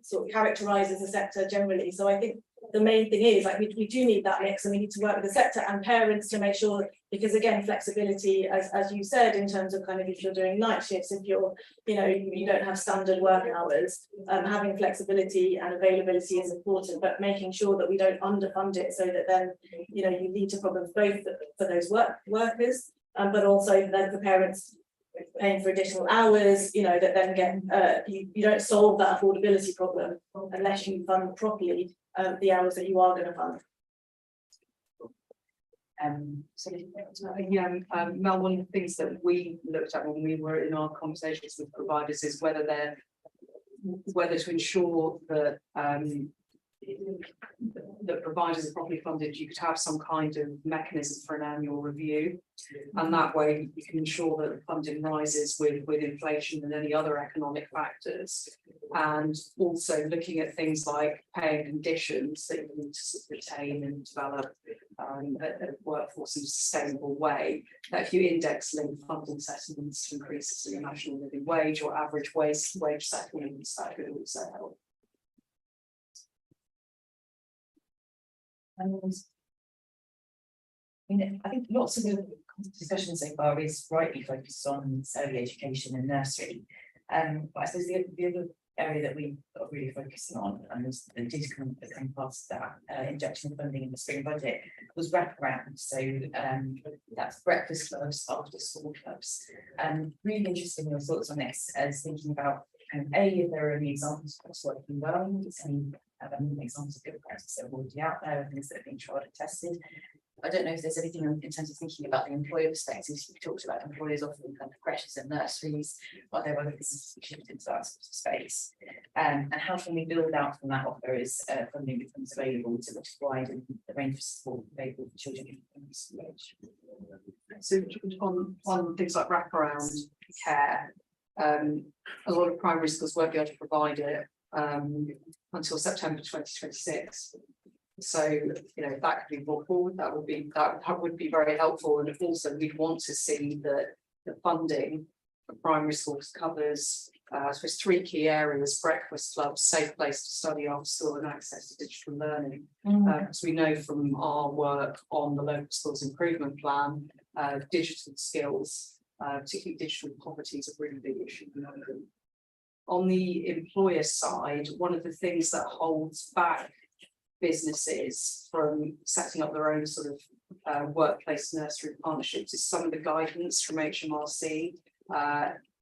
sort of characterises the sector generally. So I think the main thing is, like, we do need that mix, and we need to work with the sector and parents to make sure, because again, flexibility, as you said, in terms of kind of if you're doing night shifts, if you're, you know, you don't have standard work hours, having flexibility and availability is important, but making sure that we don't underfund it so that then, you know, you lead to problems both for those workers, but also then for parents paying for additional hours, you know, that then get you don't solve that affordability problem unless you fund properly the hours that you are going to fund. Mel, one of the things that we looked at when we were in our conversations with providers is whether to ensure that the providers are properly funded. You could have some kind of mechanism for an annual review, and that way you can ensure that the funding rises with inflation and any other economic factors, and also looking at things like pay and conditions that you need to retain and develop a workforce in a sustainable way. That if you index link funding settlements to increases in the national living wage or average wage settlements, that could also help. I think lots of the discussion so far is rightly focused on early education and nursery. But I suppose the other area that we got really focusing on, and that did come part of that injection of funding in the spring budget, was wraparound. So that's breakfast clubs, after school clubs. Really interesting your thoughts on this, as thinking about if there are any examples of what's working well, any examples of good practice that are already out there, things that have been tried and tested. I don't know if there's anything in terms of thinking about the employer perspective. You talked about employers offering kind of creches and nurseries, are there other businesses shifted into that sort of space? And how can we build out from that offer as funding becomes available to widen the range of support available for children in this age? So on things like wraparound care, a lot of primary schools won't be able to provide it until September 2026. So, you know, if that could be brought forward, that would be very helpful. And also we'd want to see that the funding for primary schools covers I suppose 3 key areas: breakfast clubs, safe place to study after school, and access to digital learning. As we know from our work on the local schools improvement plan, digital skills, particularly digital poverty, is a really big issue in London. On the employer side, one of the things that holds back businesses from setting up their own sort of workplace nursery partnerships is some of the guidance from HMRC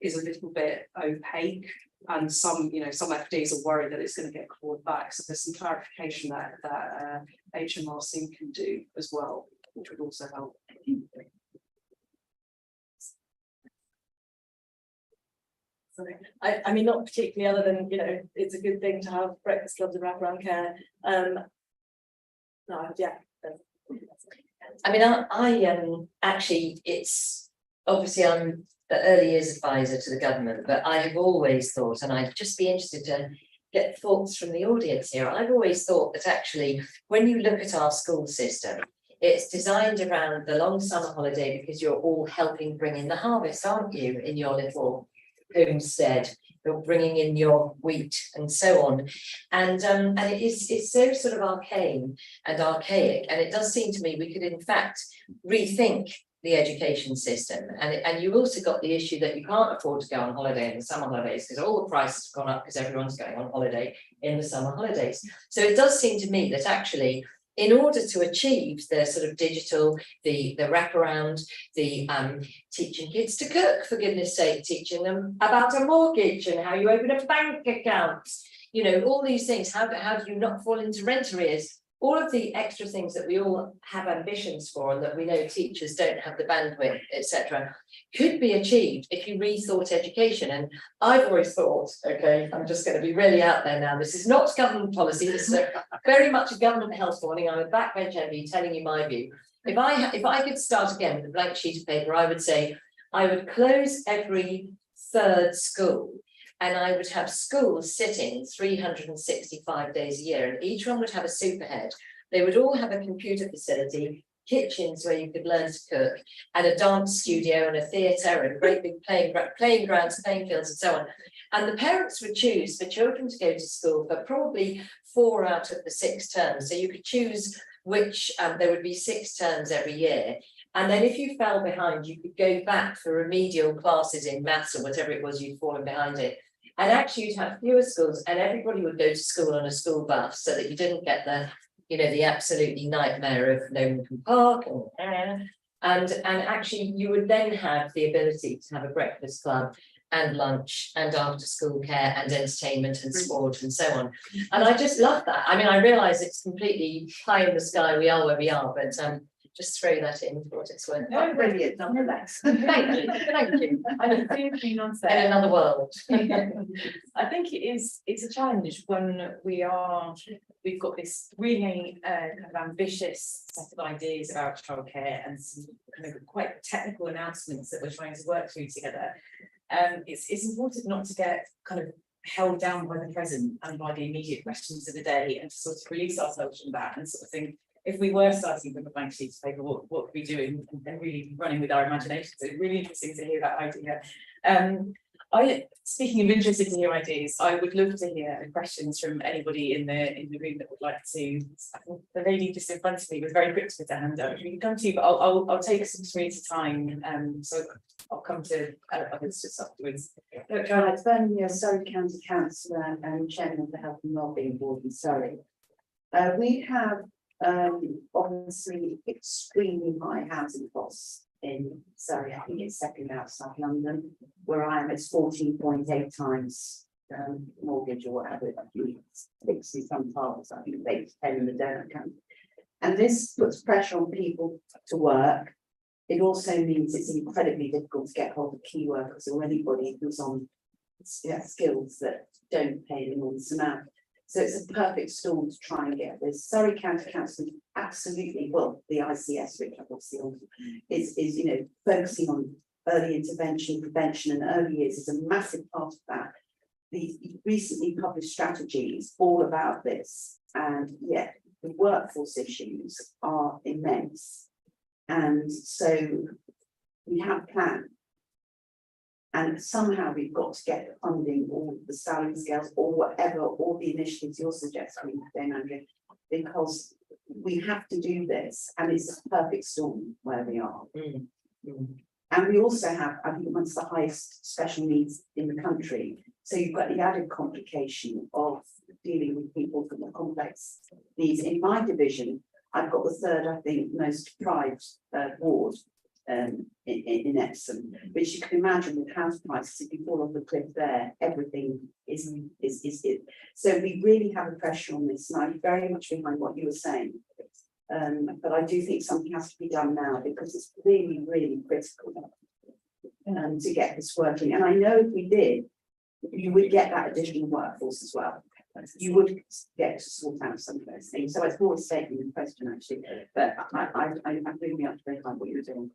is a little bit opaque, and some FDs are worried that it's going to get clawed back. So there's some clarification that HMRC can do as well, which would also help. I mean, not particularly, other than, it's a good thing to have breakfast clubs and wraparound care. No, yeah. I mean, I actually, it's obviously I'm the early years advisor to the government, but I have always thought, and I'd just be interested to get thoughts from the audience here. I've always thought that actually, when you look at our school system, it's designed around the long summer holiday because you're all helping bring in the harvest, aren't you, in your little homestead? You're bringing in your wheat and so on, and it's so sort of arcane and archaic, and it does seem to me we could in fact rethink the education system. And you've also got the issue that you can't afford to go on holiday in the summer holidays because all the prices have gone up because everyone's going on holiday in the summer holidays. So it does seem to me that actually, in order to achieve the sort of digital, the wraparound, the teaching kids to cook, for goodness sake, teaching them about a mortgage and how you open a bank account, all these things, how do you not fall into rent arrears? All of the extra things that we all have ambitions for and that we know teachers don't have the bandwidth, etc., could be achieved if you rethought education. And I've always thought, okay, I'm just going to be really out there now. This is not government policy. This is very much a government health warning. I'm a backbench MD telling you my view. If I could start again with a blank sheet of paper, I would say I would close every third school. And I would have schools sitting 365 days a year, and each one would have a superhead. They would all have a computer facility, kitchens where you could learn to cook, and a dance studio and a theatre and great big playing grounds, playing fields and so on. And the parents would choose for children to go to school for probably 4 out of the 6 terms. So you could choose which, there would be 6 terms every year. And then if you fell behind, you could go back for remedial classes in maths or whatever it was you'd fallen behind it. And actually you'd have fewer schools and everybody would go to school on a school bus so that you didn't get the absolutely nightmare of no one can park and actually you would then have the ability to have a breakfast club and lunch and after school care and entertainment and sport and so on. And I just love that. I mean, I realise it's completely high in the sky, we are where we are, but just throw that in for what it's worth. No, brilliant, nonetheless. Thank you. I do think on In another world. I think it's a challenge when we've got this really kind of ambitious set of ideas about childcare and some kind of quite technical announcements that we're trying to work through together. It's important not to get kind of held down by the present and by the immediate questions of the day, and to sort of release ourselves from that and sort of think, if we were starting with a blank sheet of paper, what would we do, and really running with our imagination. So it's really interesting to hear that idea. Speaking of interested to hear ideas, I would love to hear questions from anybody in the room that would like to. I think the lady just in front of me was very quick to put her hand up. We can come to you, but I'll take some 3 at a time. So I'll come to others just afterwards. Look, it's Bernie, Surrey County Councillor and Chairman of the Health and Wellbeing Board in Surrey. We have obviously extremely high housing costs in Surrey. I think it's second outside London, where I am. It's 14.8 times mortgage or whatever. 60 some parts, I think 8 to 10 in the donut account. And this puts pressure on people to work. It also means it's incredibly difficult to get hold of key workers or anybody who's on skills that don't pay an enormous amount. So it's a perfect storm to try and get this. Surrey County Council absolutely, well, the ICS, which I've obviously on, is focusing on early intervention, prevention, and early years is a massive part of that. The recently published strategy is all about this, and yet the workforce issues are immense. And so we have a plan. And somehow we've got to get the funding or the salary scales or whatever, all the initiatives you're suggesting, Andrea, because we have to do this, and it's a perfect storm where we are. And we also have, I think, amongst the highest special needs in the country. So you've got the added complication of dealing with people from the complex needs. In my division, I've got the third, I think, most deprived ward in Epsom, which you can imagine with house prices, if you fall off the cliff there, everything is it. So we really have a pressure on this, and I'm very much behind what you were saying. But I do think something has to be done now, because it's really, really critical to get this working. And I know if we did, you would get that additional workforce as well. You would get to sort out some of those things. So it's more a statement than a question, actually. But I'm really up to date on what you're doing.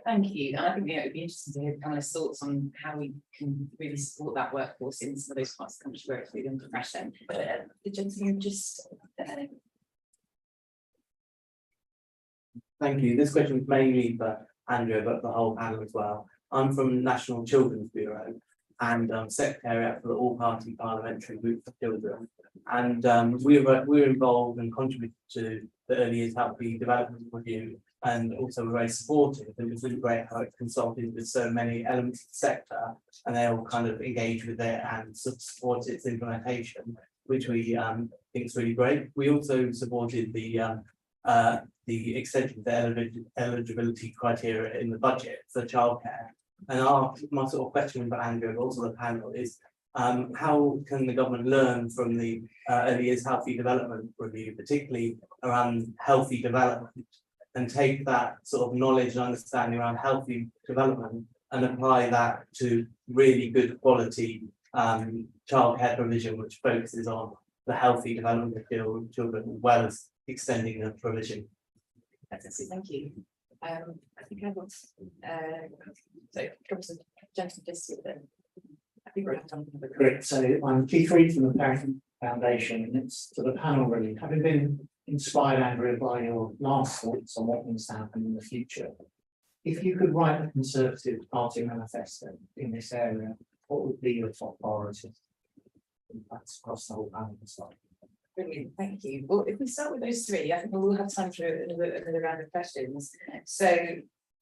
Thank you. And I think it would be interesting to hear Pamela's thoughts on how we can really support that workforce in some of those parts of the country where it's really under pressure. But the gentleman just. Thank you. This question is mainly for Andrea, but the whole panel as well. I'm from National Children's Bureau and Secretariat for the All-Party Parliamentary Group for Children. And we're involved and contributed to the Early Years Healthy Development Review, and also we're very supportive. And it's really great how it's consulted with so many elements of the sector, and they all kind of engage with it and support its implementation, which we think is really great. We also supported the extension of the eligibility criteria in the budget for childcare. And my sort of question for Andrea, but also the panel, is how can the government learn from the Early Years Healthy Development Review, particularly around healthy development, and take that sort of knowledge and understanding around healthy development and apply that to really good quality childcare provision, which focuses on the healthy development of children, as well as extending the provision. Thank you. I think I want so gentleman just with them. I think we're done. Great. So I'm Keith Reed from the Parent Foundation, and it's to the panel really. Having been inspired, Andrea, by your last thoughts on what needs to happen in the future, if you could write a Conservative Party manifesto in this area, what would be your top priorities? That's across the whole panel. Brilliant, thank you. Well, if we start with those three, I think we'll have time for another round of questions. So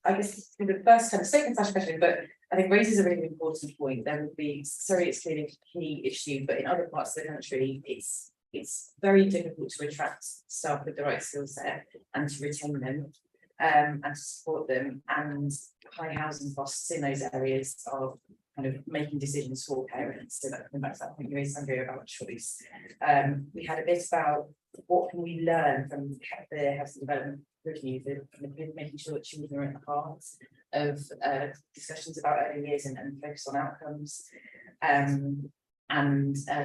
I guess the first kind of second question, but I think raises a really important point. There would be, sorry, it's clearly a key issue, but in other parts of the country, it's very difficult to attract staff with the right skill set and to retain them and to support them. And high housing costs in those areas are kind of making decisions for parents. So that coming back to that point you raised, Andrea, about choice. We had a bit about what can we learn from the housing development review, making sure that children are at the heart of discussions about early years and focus on outcomes. And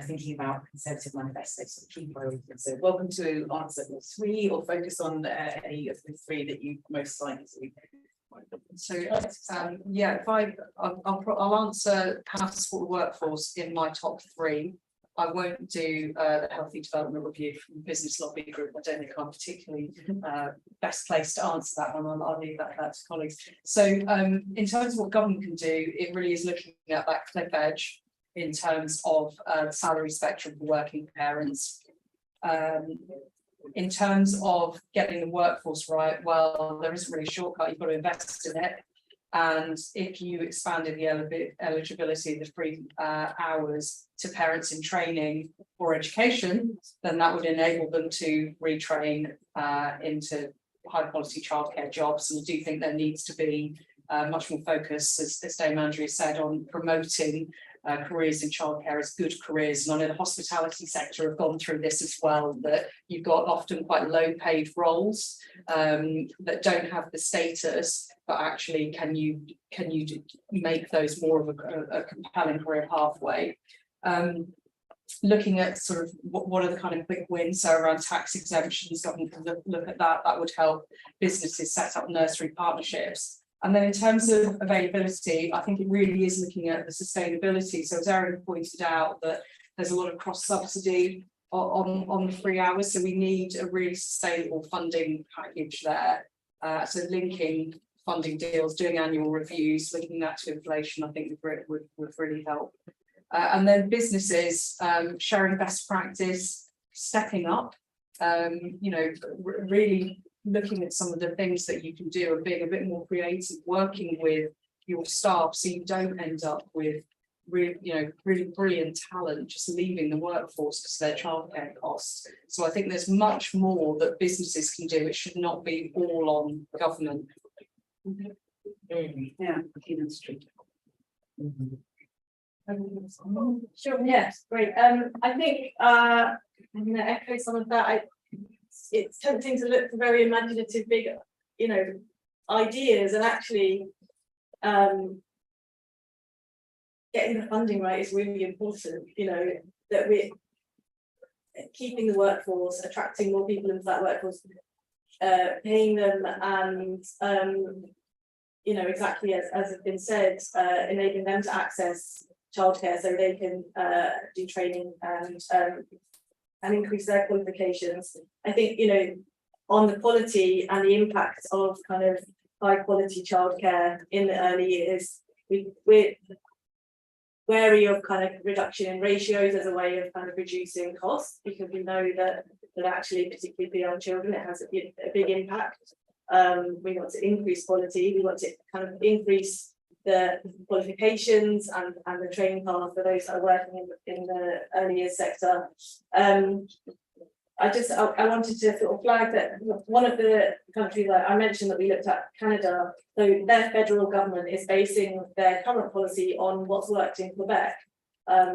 thinking about Conservative manifestos, sort of key priorities. So welcome to answer all three or focus on any of the three that you most like to. So yeah, I'll answer how to support the workforce in my top three. I won't do the healthy development review from the business lobby group. I don't think I'm particularly best placed to answer that one. I'll leave that to colleagues. So in terms of what government can do, it really is looking at that cliff edge in terms of the salary spectrum for working parents. In terms of getting the workforce right, well, there isn't really a shortcut. You've got to invest in it. And if you expanded the eligibility of the free hours to parents in training or education, then that would enable them to retrain into high quality childcare jobs. And I do think there needs to be much more focus, as Dame Andrea said, on promoting careers in childcare as good careers. And I know the hospitality sector have gone through this as well, that you've got often quite low paid roles that don't have the status, but actually can you make those more of a compelling career pathway. Looking at sort of what are the kind of quick wins, so around tax exemptions, government can look at that. That would help businesses set up nursery partnerships. And then in terms of availability, I think it really is looking at the sustainability. So as Erin pointed out, that there's a lot of cross subsidy on the free hours. So we need a really sustainable funding package there. So linking funding deals, doing annual reviews, linking that to inflation, I think would really help. And then businesses sharing best practice, stepping up, really looking at some of the things that you can do and being a bit more creative, working with your staff so you don't end up with really brilliant talent just leaving the workforce because of their childcare costs. So I think there's much more that businesses can do. It should not be all on government. Yeah, industry. Sure, yes, great. I think I'm going to echo some of that. It's tempting to look for very imaginative, big, ideas, and actually, getting the funding right is really important. That we're keeping the workforce, attracting more people into that workforce, paying them, and exactly as has been said, enabling them to access childcare so they can do training and increase their qualifications. I think on the quality and the impact of kind of high quality childcare in the early years, we're wary of kind of reduction in ratios as a way of kind of reducing costs, because we know that actually, particularly for young children, it has a big impact. We want to increase quality, we want to kind of increase the qualifications and the training path for those that are working in the early years sector. I wanted to sort of flag that one of the countries that I mentioned that we looked at, Canada, so their federal government is basing their current policy on what's worked in Quebec,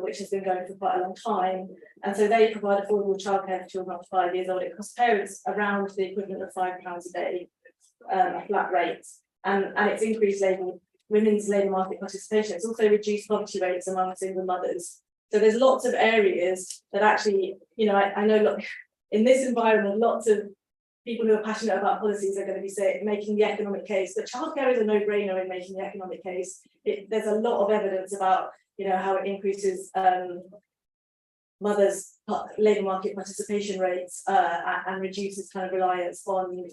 which has been going for quite a long time. And so they provide affordable childcare for children up to 5 years old. It costs parents around the equivalent of £5 a day, flat rate, and it's increased women's labour market participation. It's also reduced poverty rates among single mothers. So there's lots of areas that actually, I know, look, in this environment, lots of people who are passionate about policies are going to be making the economic case, but childcare is a no-brainer in making the economic case. There's a lot of evidence about, how it increases mothers' labour market participation rates and reduces kind of reliance on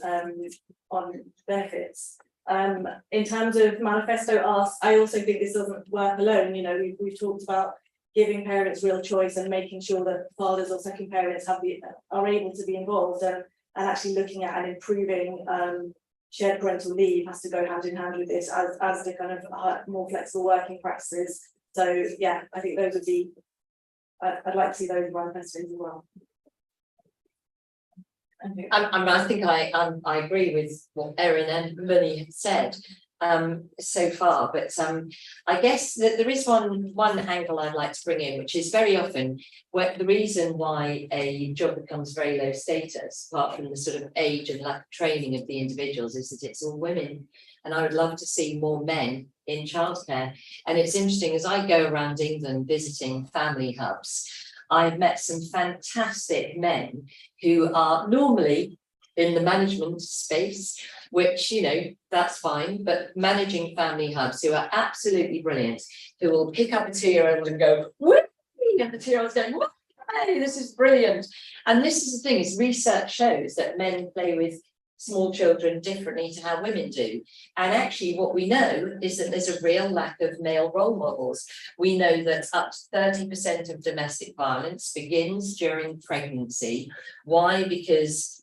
benefits. In terms of manifesto asks, I also think this doesn't work alone. We've talked about giving parents real choice and making sure that fathers or second parents are able to be involved, and actually looking at and improving shared parental leave has to go hand in hand with this as the kind of more flexible working practices. So yeah, I think those would be, I'd like to see those manifestos as well. I think I agree with what Erin and Melanie have said so far, but I guess that there is one angle I'd like to bring in, which is very often the reason why a job becomes very low status, apart from the sort of age and lack of training of the individuals, is that it's all women. And I would love to see more men in childcare. And it's interesting, as I go around England visiting family hubs, I've met some fantastic men who are normally in the management space, which, that's fine, but managing family hubs who are absolutely brilliant, who will pick up a 2-year-old and go, whee! And the 2-year-old's going, hey, this is brilliant. And this is the thing, is research shows that men play with small children differently to how women do. And actually what we know is that there's a real lack of male role models. We know that up to 30% of domestic violence begins during pregnancy. Why? Because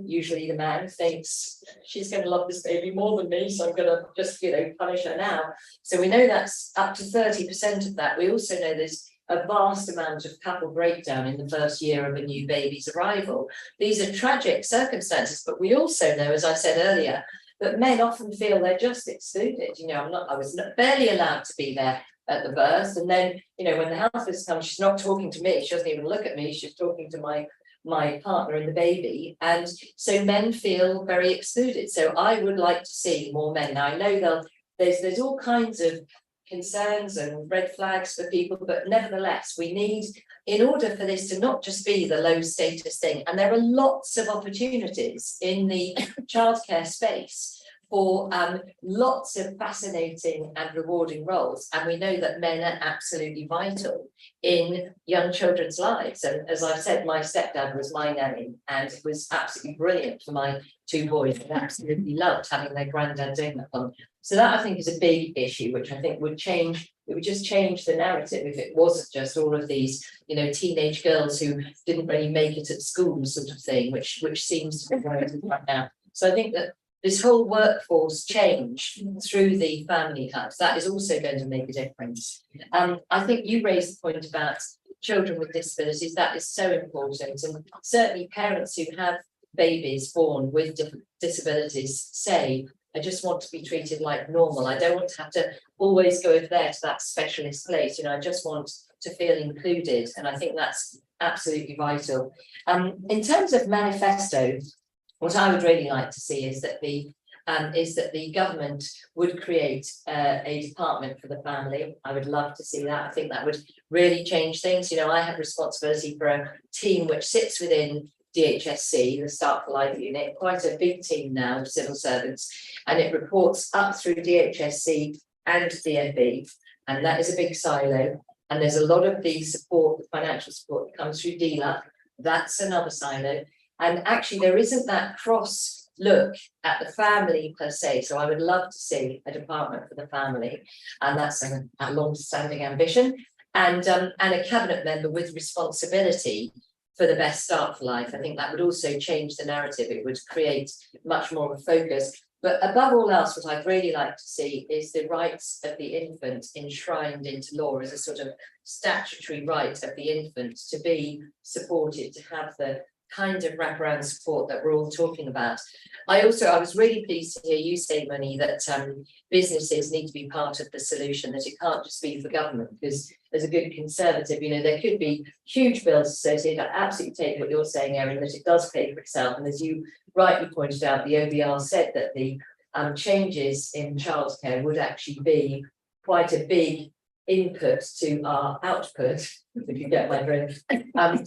usually the man thinks she's going to love this baby more than me, so I'm going to just, punish her now. So we know that's up to 30% of that. We also know there's a vast amount of couple breakdown in the first year of a new baby's arrival. These are tragic circumstances, but we also know, as I said earlier, that men often feel they're just excluded. I was barely allowed to be there at the birth, and then, when the house visitor comes, she's not talking to me, she doesn't even look at me, she's talking to my partner and the baby, and so men feel very excluded. So I would like to see more men. Now I know there's all kinds of concerns and red flags for people, but nevertheless we need, in order for this to not just be the low status thing, and there are lots of opportunities in the childcare space for lots of fascinating and rewarding roles. And we know that men are absolutely vital in young children's lives. And as I've said, my stepdad was my nanny, and it was absolutely brilliant for my two boys. They absolutely loved having their granddad doing that for them. So that I think is a big issue, which I think would change. It would just change the narrative if it wasn't just all of these, you know, teenage girls who didn't really make it at school sort of thing, which seems to be going right now. So I think that this whole workforce change through the family hubs, that is also going to make a difference. I think you raised the point about children with disabilities. That is so important, and certainly parents who have babies born with disabilities say, I just want to be treated like normal. I don't want to have to always go over there to that specialist place. You know, I just want to feel included. And I think that's absolutely vital. In terms of manifesto, what I would really like to see is that the government would create a department for the family. I would love to see that. I think that would really change things. You know, I have responsibility for a team which sits within DHSC, the Start for Life unit, quite a big team now of civil servants, and it reports up through DHSC and DFE, and that is a big silo. And there's a lot of the support, the financial support that comes through DLUC, that's another silo. And actually there isn't that cross look at the family per se. So I would love to see a department for the family, and that's a long-standing ambition, and a cabinet member with responsibility for the best start for life. I think that would also change the narrative. It would create much more of a focus. But above all else, what I'd really like to see is the rights of the infant enshrined into law as a sort of statutory right of the infant to be supported, to have the kind of wraparound support that we're all talking about. I was really pleased to hear you say, Muniya, that businesses need to be part of the solution, that it can't just be for government, because as a good conservative, you know, there could be huge bills associated. I absolutely take what you're saying, Erin, that it does pay for itself. And as you rightly pointed out, the OBR said that the changes in childcare would actually be quite a big input to our output, if you get my drift.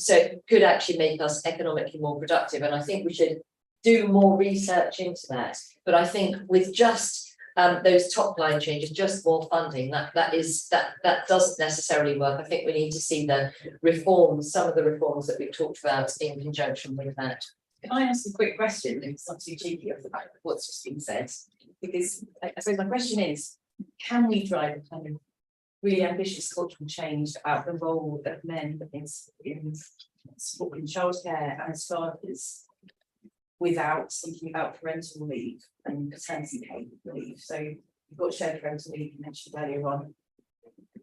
So it could actually make us economically more productive. And I think we should do more research into that. But I think with just those top line changes, just more funding, that doesn't necessarily work. I think we need to see the reforms, some of the reforms that we've talked about in conjunction with that. Can I ask a quick question? It's not too cheeky off the back of what's just been said, because I suppose my question is, can we drive a kind of really ambitious cultural change about the role that men in supporting childcare and as fathers without thinking about parental leave and paternity pay leave? So you've got shared parental leave you mentioned earlier on,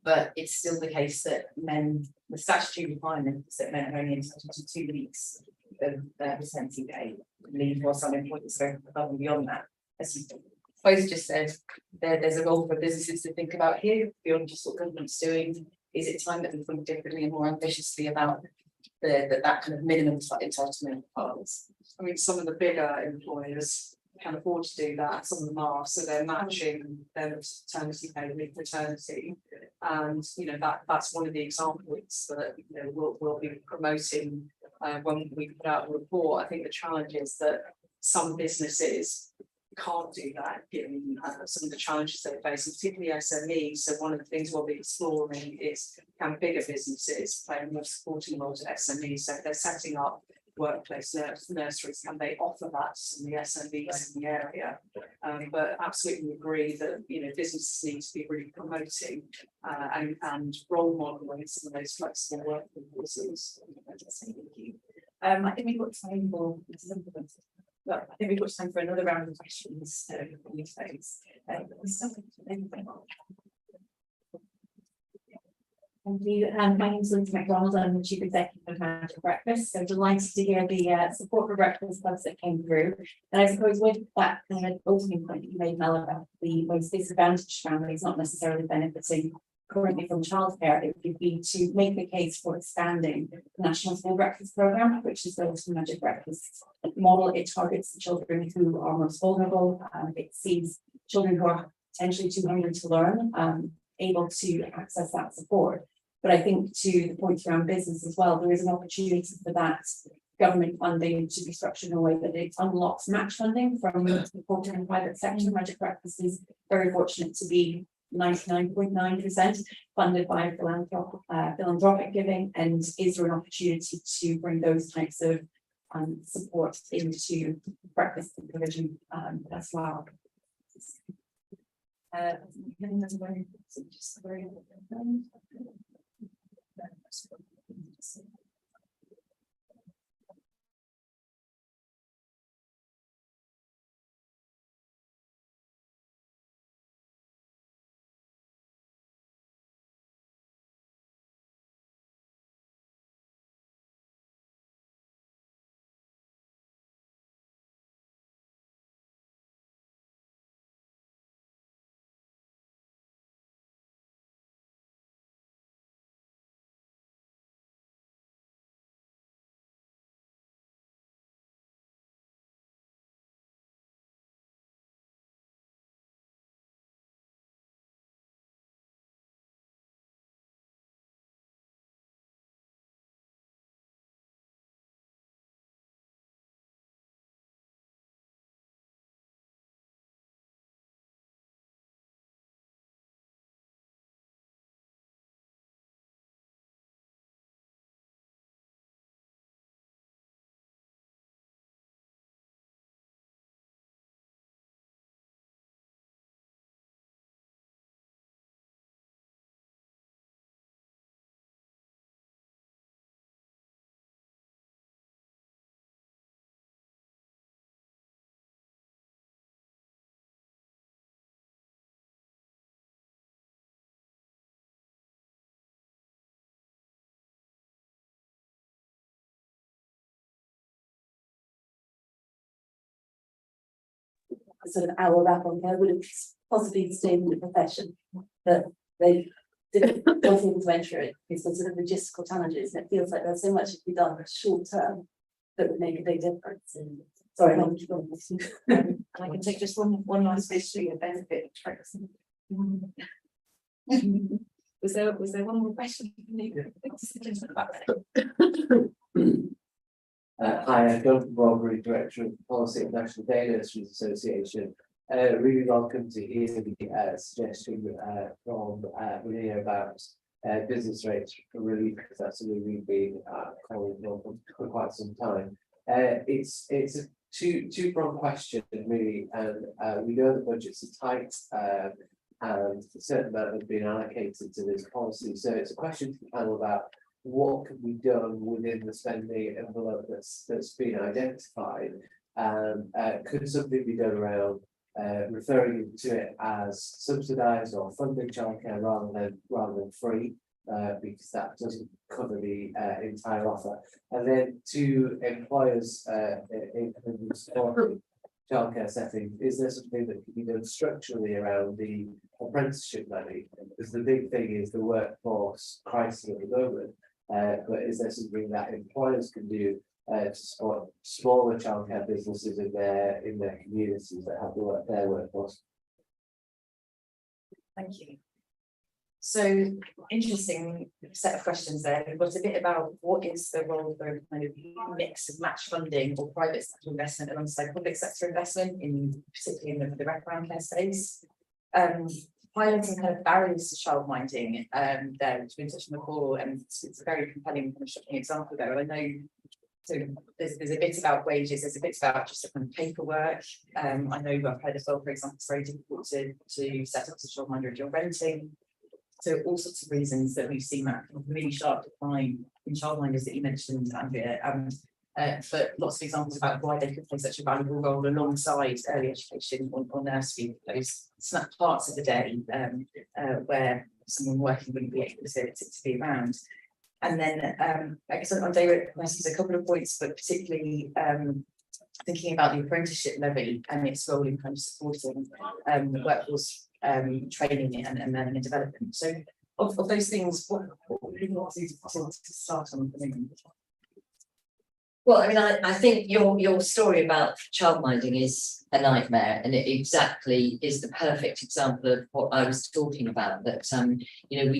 but it's still the case that men, the statutory requirement is that men are only entitled to 2 weeks of paternity pay leave, while some employers go above and beyond that. As you both just said, there's a role for businesses to think about here beyond just what government's doing. Is it time that we think differently and more ambitiously about that kind of minimum entitlement parts? I mean, some of the bigger employers can afford to do that, some of them are, so they're matching their maternity pay with paternity. And you know, that's one of the examples that, you know, we'll be promoting when we put out a report. I think the challenge is that some businesses can't do that given some of the challenges they face, and particularly SMEs. So one of the things we'll be exploring is, can bigger businesses play a more supporting role to SMEs? So if they're setting up workplace nurseries, can they offer that to some of the SMEs in the area? But absolutely agree that, you know, businesses need to be really promoting and role modeling some of those flexible working forces. I think we've got time for well, I think we've got time for another round of questions from you folks. Thank you. My name is Lindsay McDonald. I'm the Chief Executive of Management Breakfast. So delighted to hear the support for breakfast clubs that came through. And I suppose with that opening point that you made, Mel, about the most disadvantaged families not necessarily benefiting currently from childcare, it would be to make the case for expanding the National School Breakfast Programme, which is the Magic Breakfast model. It targets the children who are most vulnerable. It sees children who are potentially too hungry to learn, able to access that support. But I think to the point around business as well, there is an opportunity for that government funding to be structured in a way that it unlocks match funding from the corporate and private sector. Magic Breakfast is very fortunate to be 99.9% funded by philanthropic giving, and is there an opportunity to bring those types of support into breakfast provision as well. Sort of our wrap on there would have possibly stayed in the profession, but they didn't able to enter it because of sort of logistical challenges, and it feels like there's so much to be done short term that would make a big difference. And sorry, I can take just one last bit to your benefit. Was there one more question? Hi, I'm John Robbery, Director of Policy at National Day Nurseries Association. Really welcome to hear the suggestion from Muniya about business rates for relief, because that's something we've been calling for quite some time. It's a two-pronged question really, and we know the budgets are tight, and a certain amount has been allocated to this policy. So it's a question to the panel about what can be done within the spending envelope that's been identified, and could something be done around referring to it as subsidised or funded childcare rather than free, because that doesn't cover the entire offer. And then to employers in supporting childcare setting, is there something that can be done structurally around the apprenticeship levy? Because the big thing is the workforce crisis at the moment. But is there something that employers can do to support smaller childcare businesses in their communities that have their workforce? Thank you. So interesting set of questions there. We've got a bit about what is the role of a kind of mix of match funding or private sector investment alongside public sector investment, particularly in the wraparound care space. Highlighting kind of barriers to childminding there, which we touched on before, and it's a very compelling kind of shocking example there. I know, so there's a bit about wages, there's a bit about just the kind of paperwork. I know I've heard as well, for example, it's very difficult to set up as a childminder if you're renting. So all sorts of reasons that we've seen that really sharp decline in childminders that you mentioned, Andrea. But lots of examples about why they could play such a valuable role alongside early education or nursery, those snap parts of the day where someone working wouldn't be able to be around. And then I guess on David, a couple of points, but particularly thinking about the apprenticeship levy and its role in kind of supporting the workforce training and learning and development. So of those things, what would you want to start on? Well, I mean, I think your story about childminding is a nightmare, and it exactly is the perfect example of what I was talking about. That you know,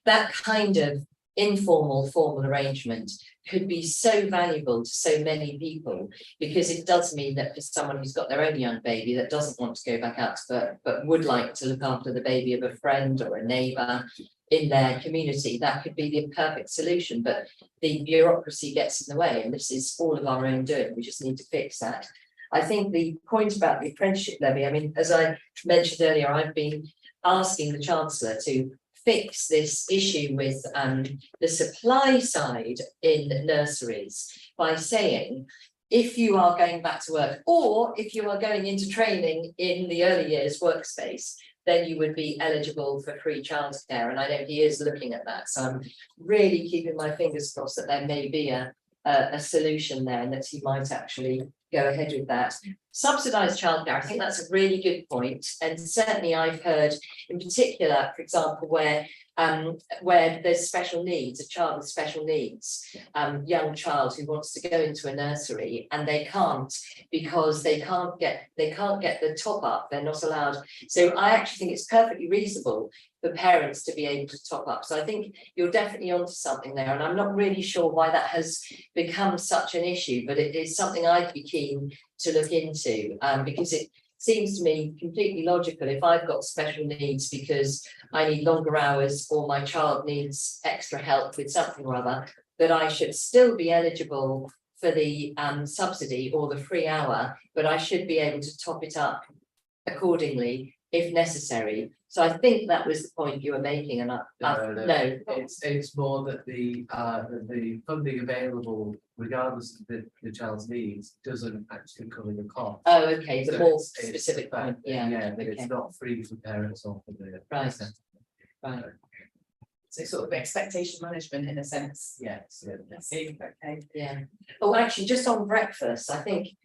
that kind of informal formal arrangement could be so valuable to so many people, because it does mean that for someone who's got their own young baby that doesn't want to go back out to work, but would like to look after the baby of a friend or a neighbour in their community, that could be the perfect solution. But the bureaucracy gets in the way, and this is all of our own doing. We just need to fix that. I think the point about the apprenticeship levy, I mean, as I mentioned earlier, I've been asking the Chancellor to fix this issue with the supply side in nurseries by saying, if you are going back to work, or if you are going into training in the early years workspace, then you would be eligible for free childcare. And I know he is looking at that. So I'm really keeping my fingers crossed that there may be a solution there, and that he might actually go ahead with that. Subsidised childcare, I think that's a really good point. And certainly I've heard in particular, for example, where there's special needs, a child with special needs, young child who wants to go into a nursery and they can't, because they can't get the top up, they're not allowed. So I actually think it's perfectly reasonable for parents to be able to top up. So I think you're definitely onto something there, and I'm not really sure why that has become such an issue, but it is something I'd be keen to look into, because it seems to me completely logical. If I've got special needs because I need longer hours, or my child needs extra help with something or other, that I should still be eligible for the subsidy or the free hour, but I should be able to top it up accordingly if necessary. So I think that was the point you were making, and no. It's more that the funding available, regardless of the child's needs, doesn't actually cover the cost. Oh, okay, the So more it's specific point, yeah. Yeah, that okay. it's not free for parents or for the. Right. Right. So sort of expectation management in a sense. Yes, yeah. I see, okay. Yeah. Oh, actually, just on breakfast, I think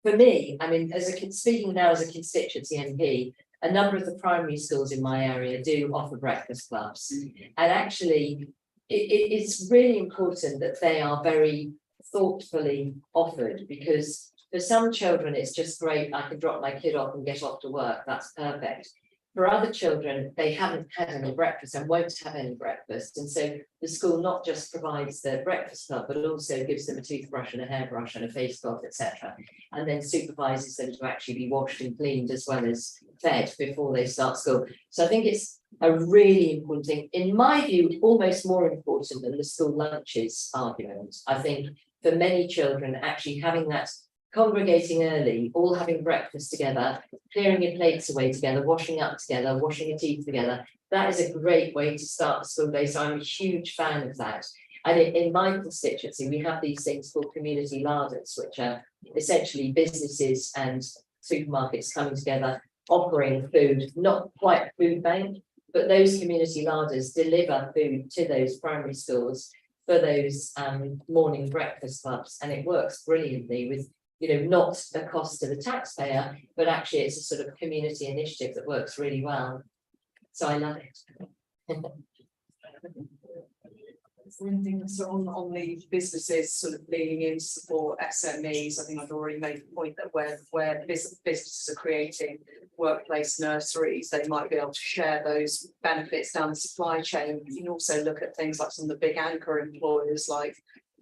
for me, I mean, speaking now as a constituency MP, a number of the primary schools in my area do offer breakfast clubs. And actually, it's really important that they are very thoughtfully offered, because for some children, it's just great. I can drop my kid off and get off to work. That's perfect. For other children, they haven't had any breakfast and won't have any breakfast. And so the school not just provides the breakfast club, but also gives them a toothbrush and a hairbrush and a face cloth, etc. And then supervises them to actually be washed and cleaned as well as fed before they start school. So I think it's a really important thing. In my view, almost more important than the school lunches argument. I think for many children, actually having that congregating early, all having breakfast together, clearing your plates away together, washing up together, washing your teeth together, that is a great way to start the school day. So I'm a huge fan of that. And in my constituency, we have these things called community larders, which are essentially businesses and supermarkets coming together, offering food, not quite food bank, but those community larders deliver food to those primary schools for those morning breakfast clubs. And it works brilliantly with, you know, not a cost to the taxpayer, but actually it's a sort of community initiative that works really well. So I love it. So on the businesses sort of leaning in to support SMEs, I think I've already made the point that where businesses are creating workplace nurseries, they might be able to share those benefits down the supply chain. You can also look at things like some of the big anchor employers like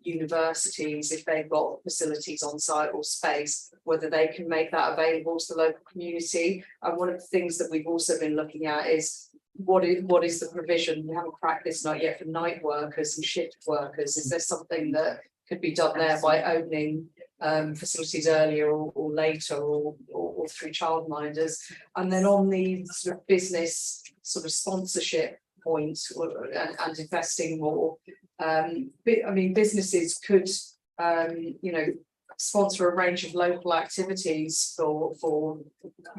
universities, if they've got facilities on site or space, whether they can make that available to the local community. And one of the things that we've also been looking at is what is the provision? We haven't cracked this not yet for night workers and shift workers. Is there something that could be done there by opening facilities earlier or later or through childminders? And then on the sort of business sort of sponsorship point and investing more, I mean, businesses could you know, sponsor a range of local activities for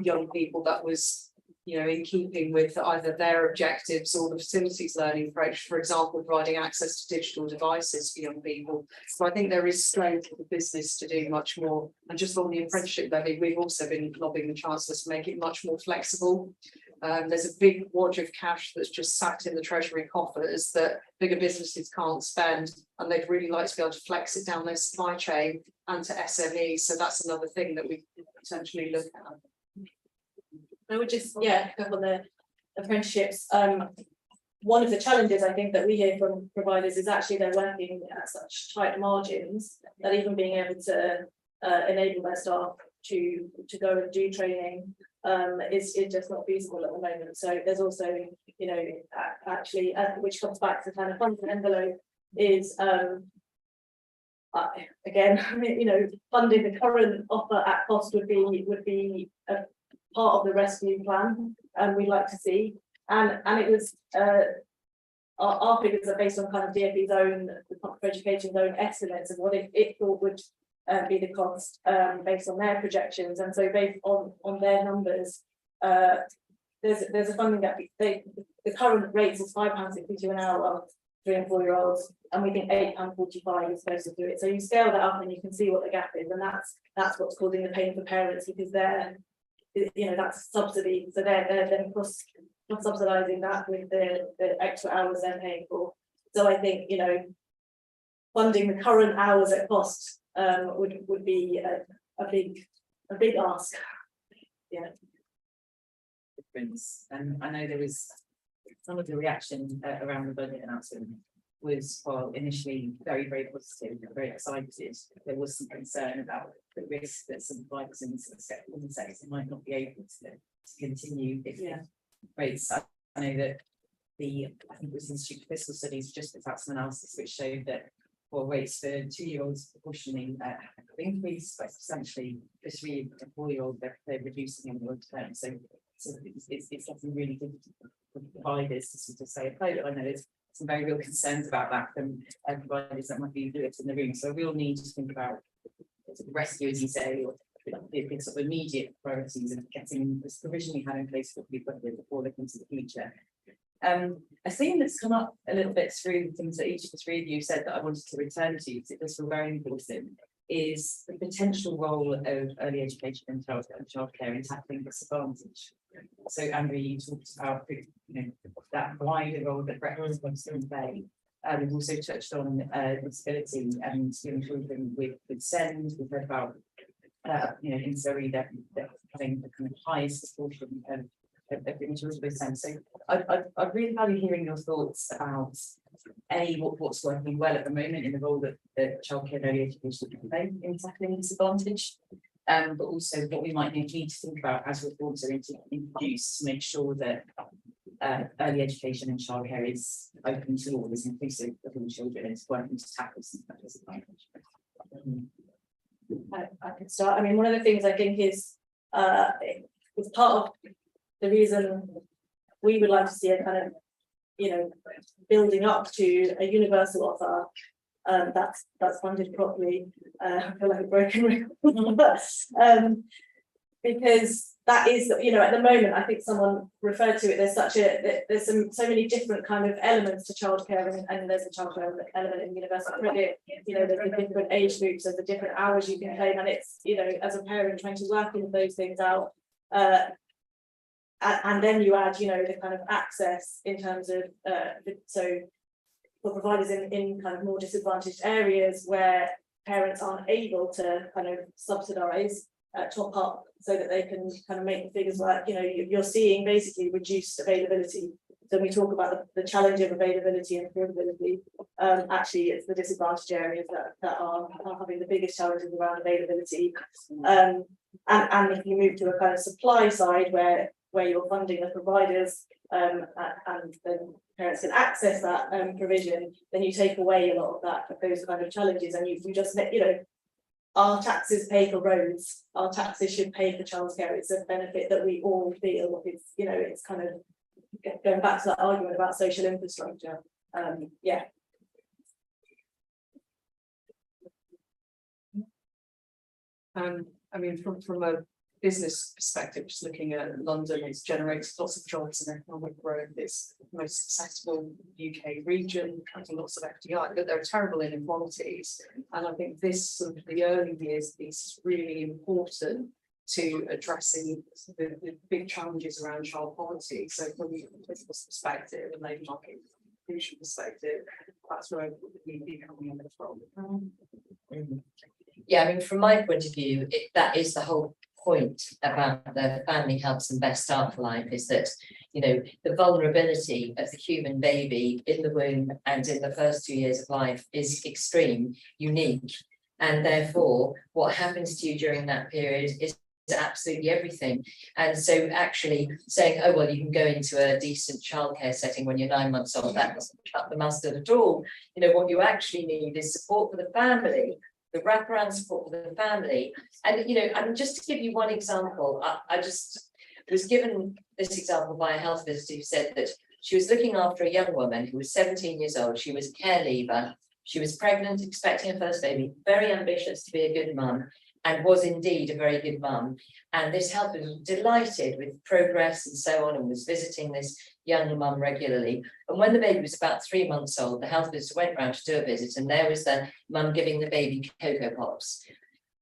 young people that was, you know, in keeping with either their objectives or the facilities learning approach, for example, providing access to digital devices for young people. So I think there is scope for the business to do much more. And just on the apprenticeship levy, we've also been lobbying the Chancellor to make it much more flexible. There's a big wad of cash that's just sat in the Treasury coffers that bigger businesses can't spend, and they'd really like to be able to flex it down their supply chain and to SMEs. So that's another thing that we potentially look at. I would just, cover the apprenticeships. one of the challenges I think that we hear from providers is actually they're working at such tight margins that even being able to enable their staff to go and do training is just not feasible at the moment. So there's also, you know, actually, which comes back to kind of funding envelope is again, you know, funding the current offer at cost would be a part of the rescue plan, and we'd like to see. And it was our figures are based on kind of DfE's own, the Department for Education's own estimates of what it thought would be the cost based on their projections. And so based on their numbers, there's a funding gap. The current rates is £5.62 an hour, 3 and 4 year olds, and we think £8.45 is supposed to do it. So you scale that up and you can see what the gap is, and that's what's causing the pain for parents, because they're, you know, that's subsidy. So they're then not subsidising that with the extra hours they're paying for. So I think, you know, funding the current hours at cost would be a big ask. Yeah. Difference. And I know there was some of the reaction around the budget announcement was, well, initially very, very positive, very excited. There was some concern about the risk that some providers in the sector might not be able to continue if rates. I know that I think it was the Institute for Fiscal Studies just put out some analysis which showed that rates for 2 year olds proportionally have increased, but substantially for 3 and 4 year olds they're reducing in the long term. So it's something really difficult for providers to sort of say, I know there's some very real concerns about that from providers that might be in the room. So a real need to think about rescue, as you say, or the sort of immediate priorities of getting this provision we had in place for people before looking to the future. A theme that's come up a little bit through the things that each of the three of you said that I wanted to return to, because it does feel very important, is the potential role of early education and childcare in tackling disadvantage. So Andrea, you talked about, you know, that wider role that breakfast wants to play. We've also touched on disability and young children with SEND. We've heard about you know, in Surrey that having the kind of highest proportion of individuals with SEND. So I'd really value hearing your thoughts about what's working well at the moment in the role that childcare and early education can play in tackling disadvantage, but also what we might need to think about as reforms are introduced to make sure that early education and childcare is open to all, is inclusive of all children, and is working to tackle some of that disadvantage. I could start. I mean, one of the things I think is part of the reason we would like to see a kind of, you know, building up to a universal offer that's funded properly. I feel like a broken record, because that is, you know, at the moment, I think someone referred to it. There's so many different kind of elements to childcare, and there's a childcare element in universal credit. You know, there's the different age groups, there's the different hours you can claim, and it's, you know, as a parent trying to work in those things out. And then you add, you know, the kind of access in terms of so for providers in kind of more disadvantaged areas where parents aren't able to kind of subsidise, top up so that they can kind of make the figures work. You know, you're seeing basically reduced availability. So we talk about the challenge of availability and affordability. Actually, it's the disadvantaged areas that are having the biggest challenges around availability. And if you move to a kind of supply side where you're funding the providers and then parents can access that provision, then you take away a lot of those kind of challenges, and you just, you know, our taxes pay for roads, our taxes should pay for childcare. It's a benefit that we all feel. It's, you know, it's kind of going back to that argument about social infrastructure. Yeah. I mean, from a business perspective, just looking at London, it generates lots of jobs and economic growth. It's the most successful UK region, attracting lots of FDI, but there are terrible inequalities. And I think this sort of the early years piece is really important to addressing the big challenges around child poverty. So from a business perspective and labour market inclusion perspective, that's where we be coming in from. Yeah, I mean, from my point of view, that is the whole point about the family helps and best start for life is that, you know, the vulnerability of the human baby in the womb and in the first 2 years of life is extreme, unique. And therefore, what happens to you during that period is absolutely everything. And so actually saying, oh, well, you can go into a decent childcare setting when you're 9 months old, that doesn't cut the mustard at all. You know, what you actually need is support for the family, the wraparound support for the family. And, you know, and just to give you one example, I just was given this example by a health visitor who said that she was looking after a young woman who was 17 years old. She was a care leaver. She was pregnant, expecting her first baby, very ambitious to be a good mum, and was indeed a very good mum. And this health visitor was delighted with progress and so on, and was visiting this young mum regularly. And when the baby was about 3 months old, the health visitor went round to do a visit, and there was the mum giving the baby Cocoa Pops.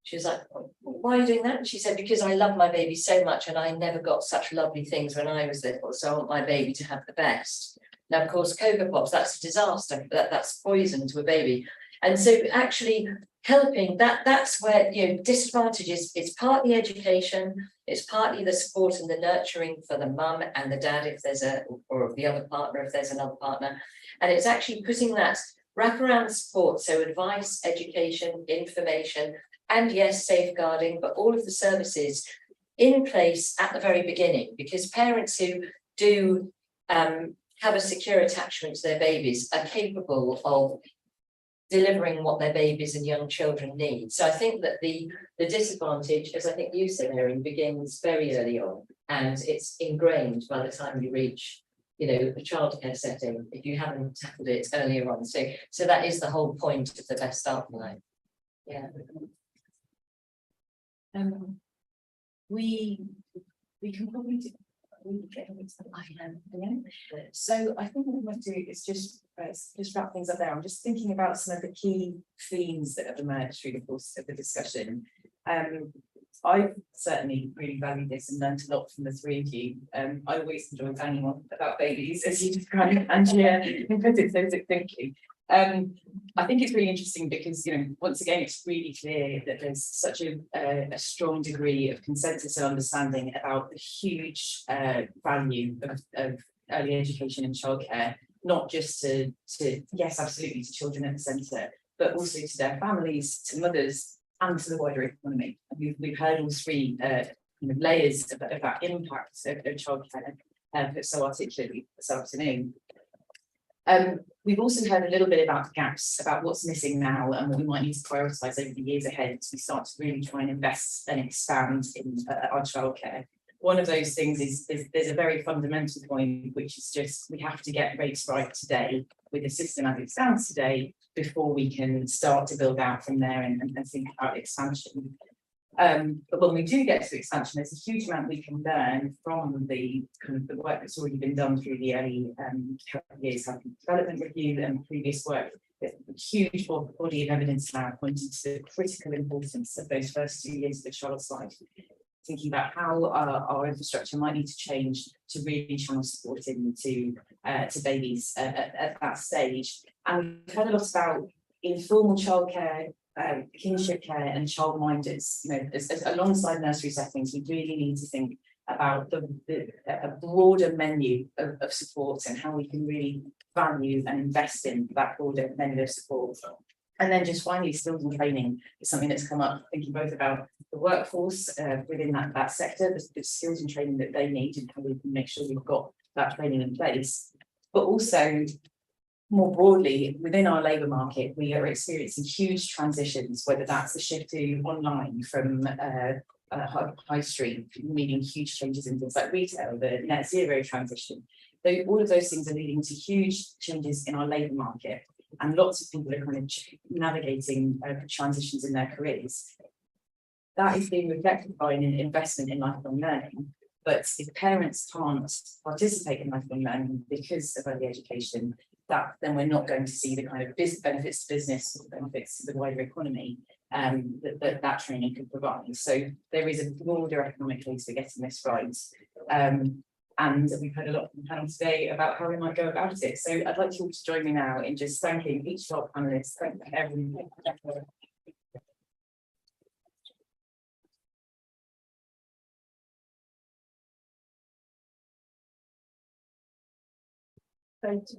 She was like, why are you doing that? And she said, because I love my baby so much, and I never got such lovely things when I was little, so I want my baby to have the best. Now, of course, Cocoa Pops, that's a disaster, that's poison to a baby. And so actually helping, that's where, you know, disadvantages, it's partly education, it's partly the support and the nurturing for the mum and the dad if there's or the other partner if there's another partner. And it's actually putting that wraparound support, so advice, education, information, and yes, safeguarding, but all of the services in place at the very beginning, because parents who do have a secure attachment to their babies are capable of delivering what their babies and young children need. So I think that the disadvantage, as I think you said, Erin, begins very early on, and it's ingrained by the time you reach, you know, a childcare setting if you haven't tackled it earlier on. So that is the whole point of the best start line. Yeah. We can probably do. So I think what we might do is just wrap things up there. I'm just thinking about some of the key themes that have emerged through the course of the discussion. I certainly really valued this and learned a lot from the three of you. I always enjoy banging on about babies, as you described, Andrea, and put it so succinctly. I think it's really interesting because, you know, once again, it's really clear that there's such a strong degree of consensus and understanding about the huge value of early education and childcare, not just to yes, absolutely, to children at the centre, but also to their families, to mothers, and to the wider economy. And we've heard all three layers of that impact of childcare put so articulately this afternoon. We've also heard a little bit about the gaps, about what's missing now and what we might need to prioritise over the years ahead as we start to really try and invest and expand in our childcare. One of those things is there's a very fundamental point, which is just we have to get rates right today with the system as it stands today before we can start to build out from there and think about expansion. But when we do get to expansion, there's a huge amount we can learn from the kind of the work that's already been done through the early years development review and previous work. There's a huge body of evidence now pointing to the critical importance of those first 2 years of the child's life. Thinking about how our infrastructure might need to change to really channel support into to babies at that stage. And we've heard a lot about informal childcare, kinship care, and childminders. You know, as alongside nursery settings, we really need to think about a broader menu of support and how we can really value and invest in that broader menu of support. And then just finally, skills and training is something that's come up, thinking both about the workforce within that sector, the skills and training that they need, and how we can make sure we've got that training in place. But also, more broadly, within our labour market, we are experiencing huge transitions, whether that's the shift to online from high street, meaning huge changes in things like retail, the net zero transition. So all of those things are leading to huge changes in our labour market. And lots of people are kind of navigating transitions in their careers. That is being reflected by an investment in lifelong learning. But if parents can't participate in lifelong learning because of early education, then we're not going to see the kind of benefits to business, benefits to the wider economy that training can provide. So there is a broader economic case for getting this right. And we've heard a lot from the panel today about how we might go about it. So I'd like you all to join me now in just thanking each of our panelists. Thank everyone. vote.